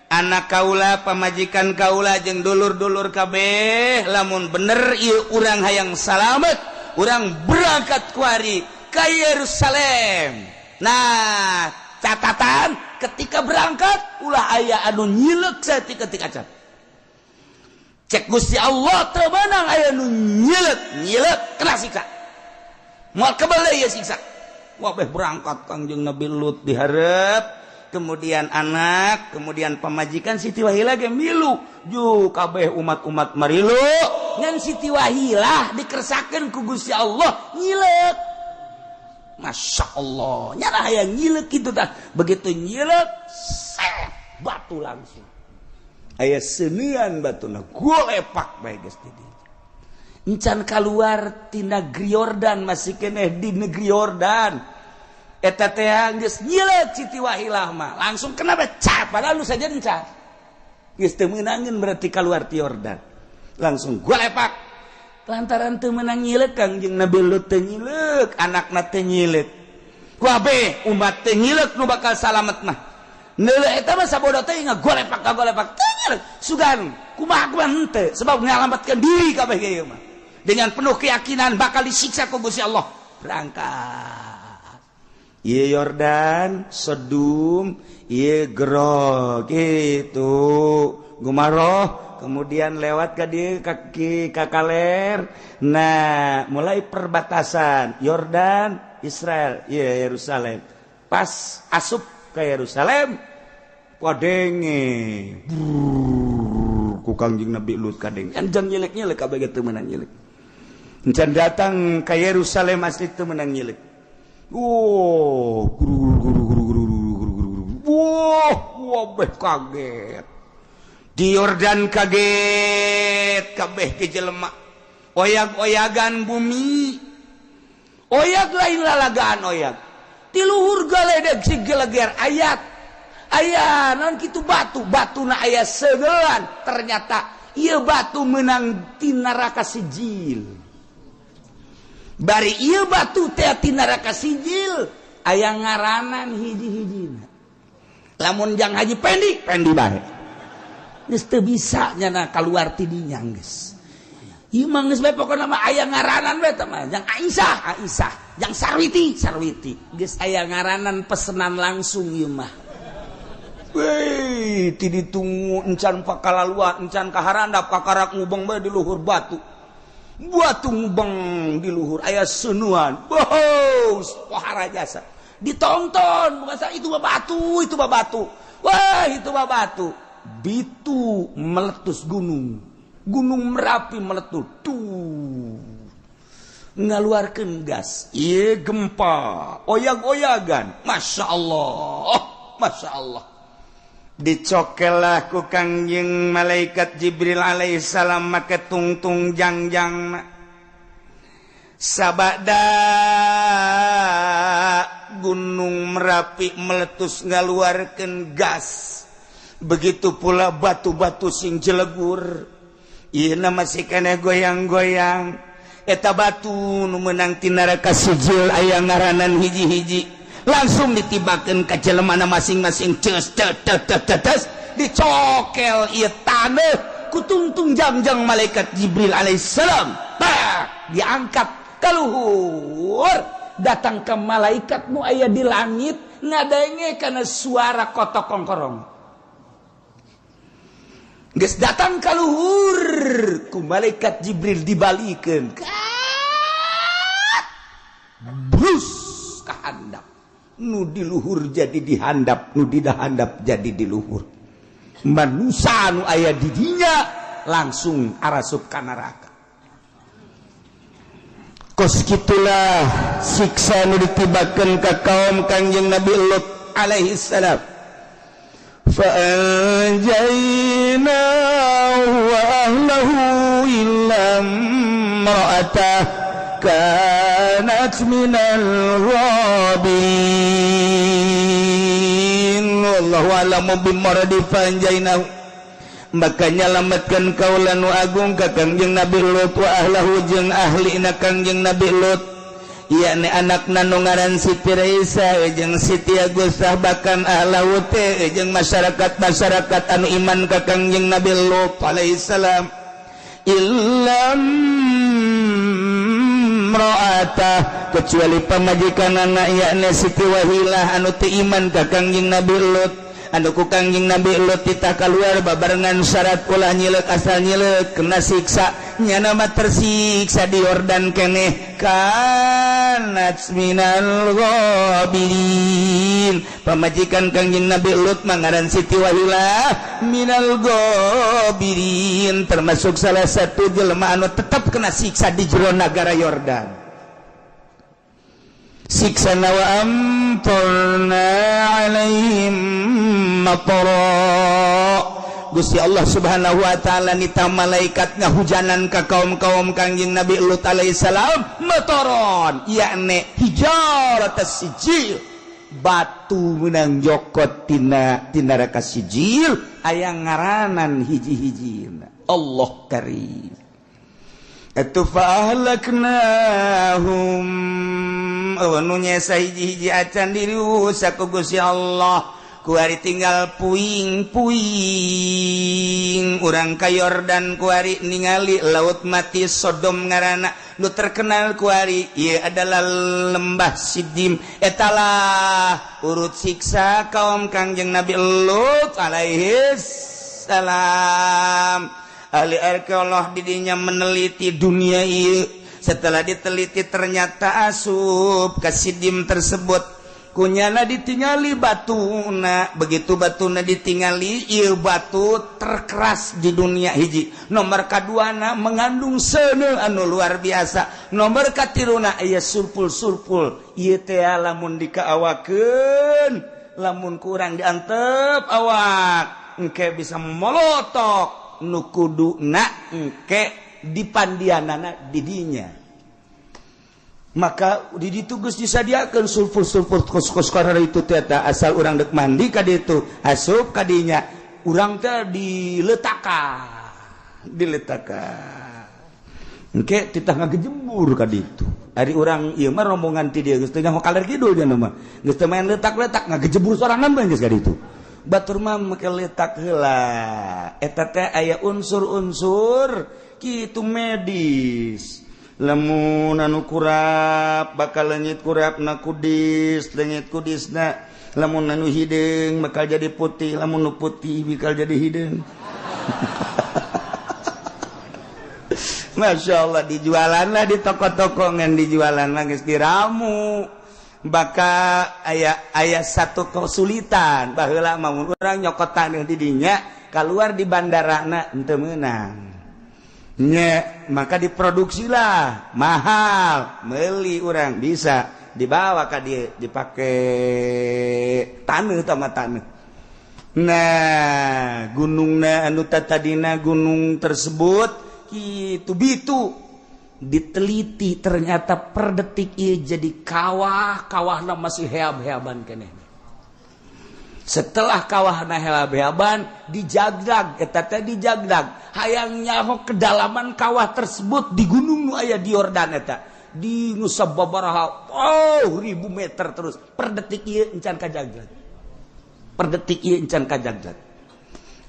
anak kaula, pamajikan kaula jeung dulur-dulur kabeh lamun bener ieu urang hayang salamet, urang berangkat kuari ka Yerusalem. Nah, catatan ketika berangkat ulah aya anu nyileuk saeutik acan. Cek Gusti Allah teu meunang aya nu nyileuk kena siksa. Moal kebale ya siksa. Wabeh berangkat Kangjeng Nabi Lut dihareup, kemudian anak, kemudian pamajikan Siti Wahilah ge milu. Ju kabeh umat-umat marilu ngan Siti Wahilah dikersakeun ku Gusti Allah nyileuk. Masya Allah, nyana aya nyileuk kitu tah. Begitu nyileuk, batu langsung. Aya seunian batuna golepak bae geus di dieu. Encan keluar di negeri Yordan masih keneh di negeri Yordan. Eta teh geus nyileuk Siti Wahilah mah langsung kena becap padahal nu saja encan. Geus teu meunangeun berarti keluar ti Yordan. Langsung golepak. Lantaran teu meunang nyileuk Kangjeng Nabi Lut teu nyileuk, anakna teu nyileuk. Kabeh umat teu nyileuk nu bakal salamet mah. Neuleuh eta mah sabodo teh ngagolepak teu nyileuk. Sugan kumaha henteu sebab ngalamatkeun diri kabeh ieu mah. Dengan penuh keyakinan bakal disiksa ku Gusti Allah. Berangkat. Ieu Yordan, Sodom, ieu Gero gitu. Gumaroh, kemudian lewat ka dieu ka Kaler. Nah, mulai perbatasan Yordan, Israel, ieu Yerusalem. pas asup ke Yerusalem wadenge ku Kangjeng Nabi Lut kadeng anjang nyelek-nyelek kabeh teu meunang nyelek encan datang ke Yerusalem asli teu meunang nyelek wah kaget di Yordan kaget kabeh ke jelema oyag-oyagan bumi oyag lain lalagaan oyag di luhur galedeg si geleger ayat aya naon kitu batuna aya segelan ternyata ieu batu menang ti neraka sijil bari ieu batu teh ti neraka sijil aya ngaranan hiji-hijina lamun jang haji pendi bae geus teu bisa nyana kaluar ti dinya geus ieu mah geus bae pokona mah aya ngaranan bae teh mah jang Aisyah jang Sarwiti geus aya ngaranan pesenan langsung ieu mah weh ti ditunggu encan pakalaluan encan kaharandap kakarak ngubeng bae di luhur batu ngubeng di luhur aya seunuan bos pohara jasa ditonton bukan itu babatu wah itu babatu bitu meletus gunung Merapi meletus tuh ngaluarkeun gas ieu gempa oyag-oyagan masya Allah dicokelah ku Kangjeng malaikat Jibril alaihissalam make tungtung jangjang sabada gunung Merapi meletus ngaluarkeun gas begitu pula batu-batu sing jelegur ieu masih keneh goyang-goyang eta batu nu meunang ti neraka sijil aya ngaranan hiji-hiji langsung ditibakeun ka jelemana masing-masing ceus dicokel ieu taneuh ku tungtung jangjang malaikat Jibril alaihissalam diangkat ka luhur datang ke malaikat nu aya di langit ngadenge kana suara kotok kongkorong geus datang ka luhur ku malaikat Jibril dibalikeun brus ka handap nu di luhur jadi di handap nu di handap jadi di luhur manusia nu aya di dinya langsung arasup ka neraka kos kitulah siksa nu ditibakeun ka kaum Kangjeng Nabi Lut alaihi salam fa anjayna wa ahlahu illa imra'atah kanat minal ghabirin wallahu a'lamu bimuradi fa anjayna maka nyalametkeun kaula nu agung ka Kangjeng Nabi Lut wa ahlahu jeung ahlina Kangjeng Nabi Lut yakni anakna nu ngaran Siti Raisa jeung Siti Agusah bahkan ahlahu teh jeung masyarakat anu iman ka Kangjeng Nabi Lut alaihi salam illam imra'atah kecuali pamajikanana yakni Siti Wahilah anu teu iman ka Kangjeng Nabi Lut anu ku Kangjeng Nabi Lut titah kaluar babarengan syarat ulah nyileuk asal nyileuk kena siksa nyana mah tersiksa di Yordan keneh kanat minal ghabirin pamajikan Kangjeng Nabi Lut mangaran Siti Wahilah minal ghabirin termasuk salah satu jelema anu tetap kena siksa di jero nagara Yordan siksa wa amtorna alaihim matara Gusti Allah subhanahu wa ta'ala nita malaikat ngahujanan ka kaum-kaum Kangjeng Nabi Lut alaihi salam mataron yakni hijarat sijil batu menang jokot tina neraka sijil aya ngaranan hiji-hijina Allah karim atu fa ahlaknahum nunya sahiji-hiji acan dirusak ku Gusti Allah ku ari tinggal puing-puing urang ka Yordan ku ari ningali laut mati Sodom ngaranna nu terkenal ku ari ieu adalah lembah Sidim etalah urut siksa kaum Kangjeng Nabi Lut alaihi salam ahli arkeolog didinya meneliti dunia ieu setelah diteliti ternyata asup ka Sidim tersebut kunyana ditingali batuna begitu batuna ditingali ieu batu terkeras di dunia hiji nomor kaduana mengandung seuneu anu luar biasa nomor katiruna aya sulfur ieu teh lamun dikaawakeun lamun kurang diantep awak engke bisa molotok nu kuduna engke dipandianana di dinya maka di ditu geus disadiakeun sulfur kos itu teh asal urang dek mandi ka ditu asup ka dinya urang teh diletakan engke titah ngagejembur ka ditu ari urang ieu mah rombongan ti dieu geus teu nyaho kaler kidul dia mah geus teu main letak-letak ngagejembur sorangan bae geus ka ditu batur mah make letak heula eta teh aya unsur-unsur kitu medis lamun anu kurap bakal lenyit kurapna kudis lenyit kudisna lamun anu hideung bakal jadi putih lamun nu putih bakal jadi hideung Masya Allah dijualan lah di toko-toko ngan dijualan lah geus diramu bakal aya satu kesulitan baheula mah urang nyokotan di dinya keluar di bandarana henteu meunang nya maka diproduksilah mahal meuli urang bisa dibawa ka dieu dipake taneuh tama taneuh nah gunungna anu tadina gunung tersebut kitu bitu diteliti ternyata per detik ieu jadi kawah-kawahna masih heab-heaban keneh setelah kawahna heab-heaban dijagdag eta teh dijagdag hayang nyaho kedalaman kawah tersebut di gunung nu aya di Yordan eta di nu sababaraha ribu meter terus per detik ieu encan kajagdag per detik ieu encan kajagdag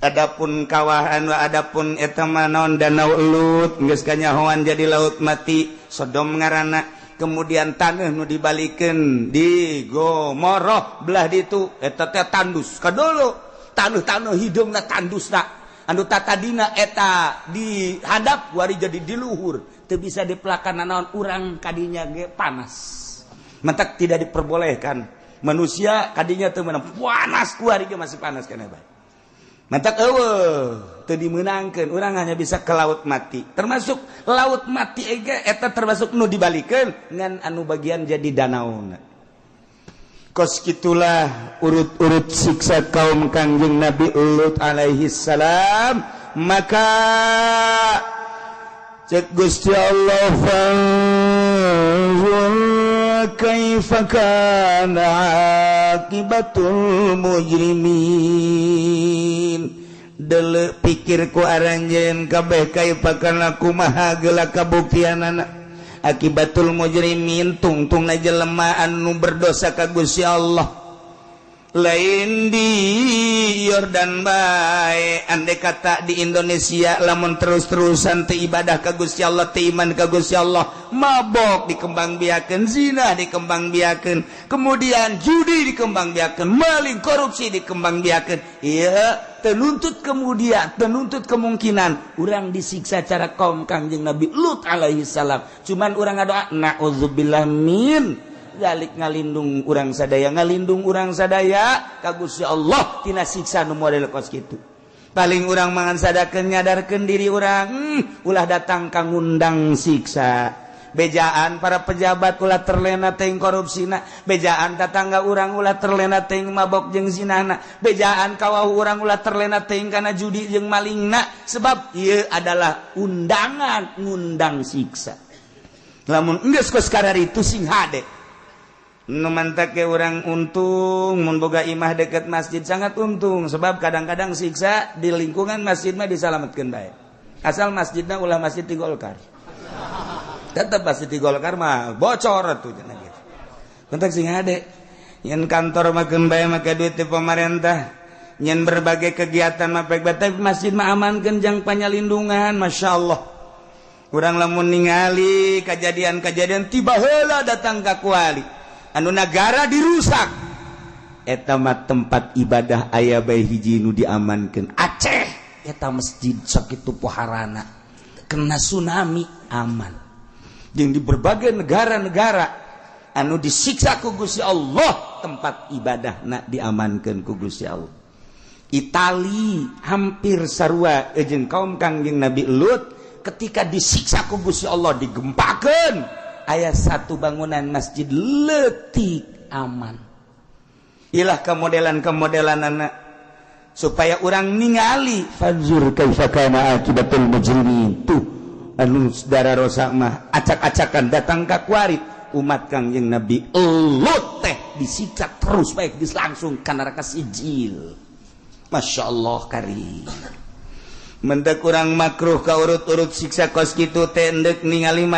adapun kawah anu adapun eta mah naon danau Lut geus kanyahoan jadi laut mati Sodom ngaranna kemudian taneuh nu dibalikeun di Gomorrah belah ditu eta teh tandus kadolo taneuh hidungna tandusna anu tatadina eta dihadap wari jadi di luhur teu bisa dipelakana naon urang kadinya ge panas mentak tidak diperbolehkan manusia kadinya teu meunang panas kuari ge masih panas keneh bae mentak eueuh teu dimeunangkeun urang hanya bisa ke laut mati termasuk laut mati ege eta termasuk nu dibalikeun ngan anu bagian jadi danauna kos kitulah urut-urut siksa kaum Kangjeng Nabi Lut alaihi salam maka cek Gusti Allah fanzur kaifa kana akibatul mujrimin dele pikir ku aranjeun kabeh kaifa kana kumaha geula kabuktianana akibatul mujrimin tungtungna jelema anu berdosa ka Gusti Allah lain di Yordan bae andai kata di Indonesia lamun terus-terusan teu ibadah ka Gusti Allah teu iman ka Gusti Allah mabok dikembangbiakeun zina dikembangbiakeun kemudian judi dikembangbiakeun maling korupsi dikembangbiakeun ieu tenuntut kemudian tenuntut kemungkinan urang disiksa cara kaum Kangjeng Nabi Lut alaihi salam cuman urang ngadoa naudzubillah min galik ngalindung urang sadaya ka Gusti Allah tina siksa nu model kos kitu paling urang mangan sadakeun nyadarkeun diri urang ulah datang ka ngundang siksa bejaan para pejabat ulah terlena teuing korupsina bejaan tetangga urang ulah terlena teuing mabok jeung zinana bejaan kawahu urang ulah terlena teuing kana judi jeung malingna sebab ieu adalah undangan ngundang siksa lamun geus kos kararitu sing hade nu mantake urang untung mun boga imah deket masjid sangat untung sebab kadang-kadang siksa di lingkungan masjid mah disalametkeun bae asal masjidna ulah masjid di Golkar tetep masjid di Golkar mah bocor atuh cenah gitu kontak sing hade yen kantor makeun bae make duit ti pamarentah yen berbagai kegiatan mah baik-baik masjid mah amankeun jang panyalindungan masyaallah urang lamun ningali kejadian-kejadian tiba heula datang ka kuali anu negara dirusak eta mah tempat ibadah aya bae hiji nu diamankeun Aceh eta masjid sakitu poharana kena tsunami aman jeung di berbagai negara-negara anu disiksa ku Gusti Allah tempat ibadah nak diamankan ku Gusti Allah. Itali hampir sarua jeung kaum Kangjeng Nabi Lut ketika disiksa ku Gusti Allah digempakeun aya satu bangunan masjid leutik aman. Ilah kemodelan anak supaya orang ningali fanzur kaifa kana akibatul mujrimin tuh anu saudara rosa mah acak-acakan datang ka kuarit umat Kangjeng Nabi Lut teh disiksa terus baik dislangsung ka neraka sijil. Masya Allah karim mentek kurang makruh ka urut-urut siksa kos kitu teh endek ningali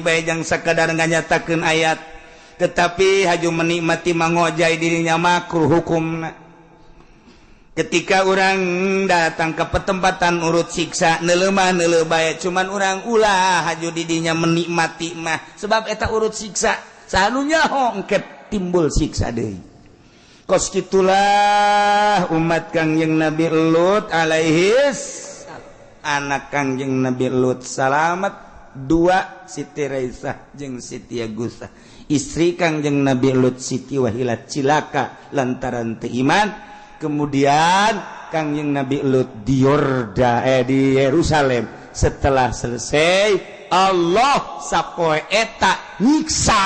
bae jang sakadar nganyatakeun ayat tetapi haju menikmati mangojai dirinya makruh hukumna. Ketika orang datang ke petempatan urut siksa neuleumah neuleuh bae cuman orang ulah haju didinya menikmati mah sebab eta urut siksa sanunya hongket timbul siksa deui. Kos kitulah umat Kangjeng Nabi Lut alaihis anak Kangjeng Nabi Lut salamet dua Siti Raisah jeung Siti Agusah istri Kangjeng Nabi Lut Siti Wahilah cilaka lantaran teu iman. Kemudian Kangjeng Nabi Lut di Yerusalem setelah selesai Allah sapoe eta nyiksa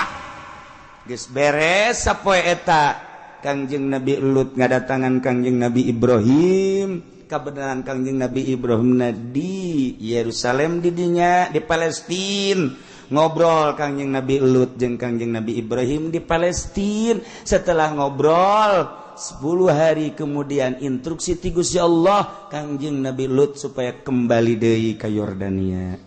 geus beres sapoe eta Kangjeng Nabi Lut ngadatangan Kangjeng Nabi Ibrahim kebenaran Kangjeng Nabi Ibrahim di Yerusalem didinya di Palestina ngobrol Kangjeng Nabi Lut jeung Kangjeng Nabi Ibrahim di Palestina setelah ngobrol 10 hari kemudian instruksi ti Gusti Allah Kangjeng Nabi Lut supaya kembali deui ka Yordania.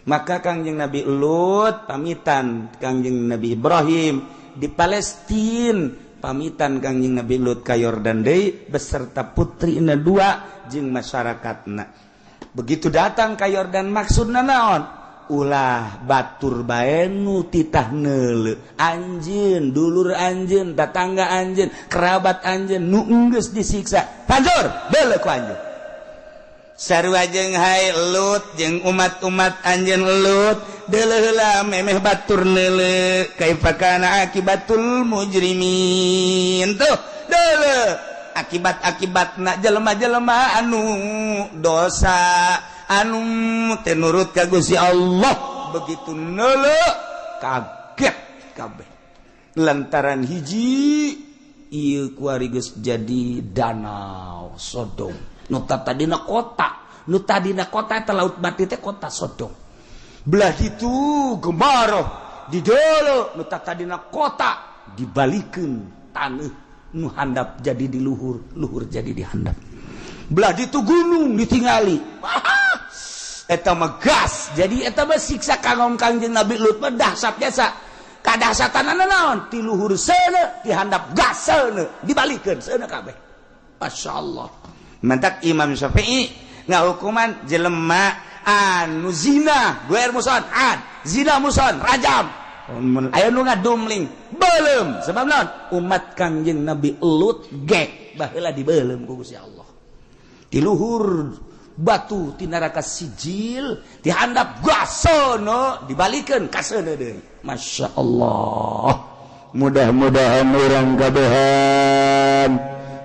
Maka Kangjeng Nabi Lut pamitan Kangjeng Nabi Ibrahim di Palestina pamitan Kangjeng Nabi Lut ka Yordan deui beserta putrina 2 jeung masyarakatna. Begitu datang ka Yordan maksudna naon? Ulah batur bae nu titah neuleuh anjeun dulur anjeun tetangga anjeun kerabat anjeun nu geus disiksa panjur beuleuh ku anjeun sarua jeung hai Lut jeung umat-umat anjeun Lut deuleuh heula memeh batur neuleuh kaifa kana akibatul mujrimin tuh deuleuh akibat-akibatna jelema-jelema anu dosa anu teu nurut ka Gusti Allah begitu neuleuh kaget kabeh lantaran hiji ieu kuari geus jadi danau Sodom nu tadina kota eta laut mati teh kota Sodom belah ditu gemaroh di deuleuh nu tadina kota dibalikeun taneuh nu handap jadi di luhur jadi di handap belah ditu gunung ditingali eta mah gas jadi eta mah siksa kangong Kangjeng Nabi Lut mah dahsyat biasa kadahsyatanana naon ti luhur seuneu ti handap gas seuneu dibalikeun seuneu kabeh masyaallah. Mantak Imam Syafi'i ngahukuman jelema anu zina guer muson zina muson rajam aya nu ngadumling beuleum sebab naon umat Kangjeng Nabi Lut ge baheula dibeulem ku Gusti Allah di luhur batu ti neraka sijil dihandap gasono dibalikeun ka seuneu deui masyaallah. Mudah-mudahan urang kabehan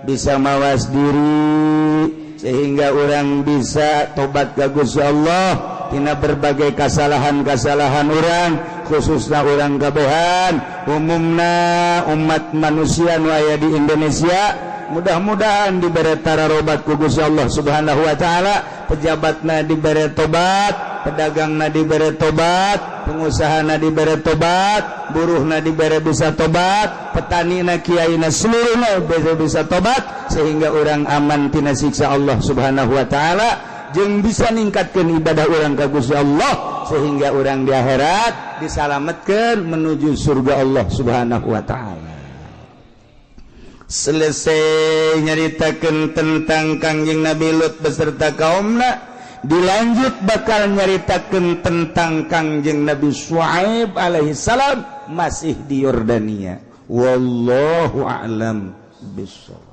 bisa mawas diri sehingga orang bisa tobat ka Gusti Allah tina berbagai kesalahan-kesalahan orang khususna orang kabehan umumna umat manusia nu aya di Indonesia. Mudah-mudahan diberi tararobat ku Gusti Allah Subhanahu wa taala, pejabatna diberi tobat, pedagangna diberi tobat, pengusahana diberi tobat, buruhna diberi bisa tobat, petanina kiaina seluruhna bisa tobat sehingga orang aman tina siksa Allah Subhanahu wa taala jeung bisa ningkatkeun ibadah orang ka Gusti Allah sehingga orang di akhirat disalametkeun menuju surga Allah Subhanahu wa taala. Selesai nyaritakeun tentang Kangjeng Nabi Lut beserta kaumna, dilanjut bakal nyaritakeun tentang Kangjeng Nabi Syuaib alaihi salam masih di Yordania. Wallahu a'lam bishawab.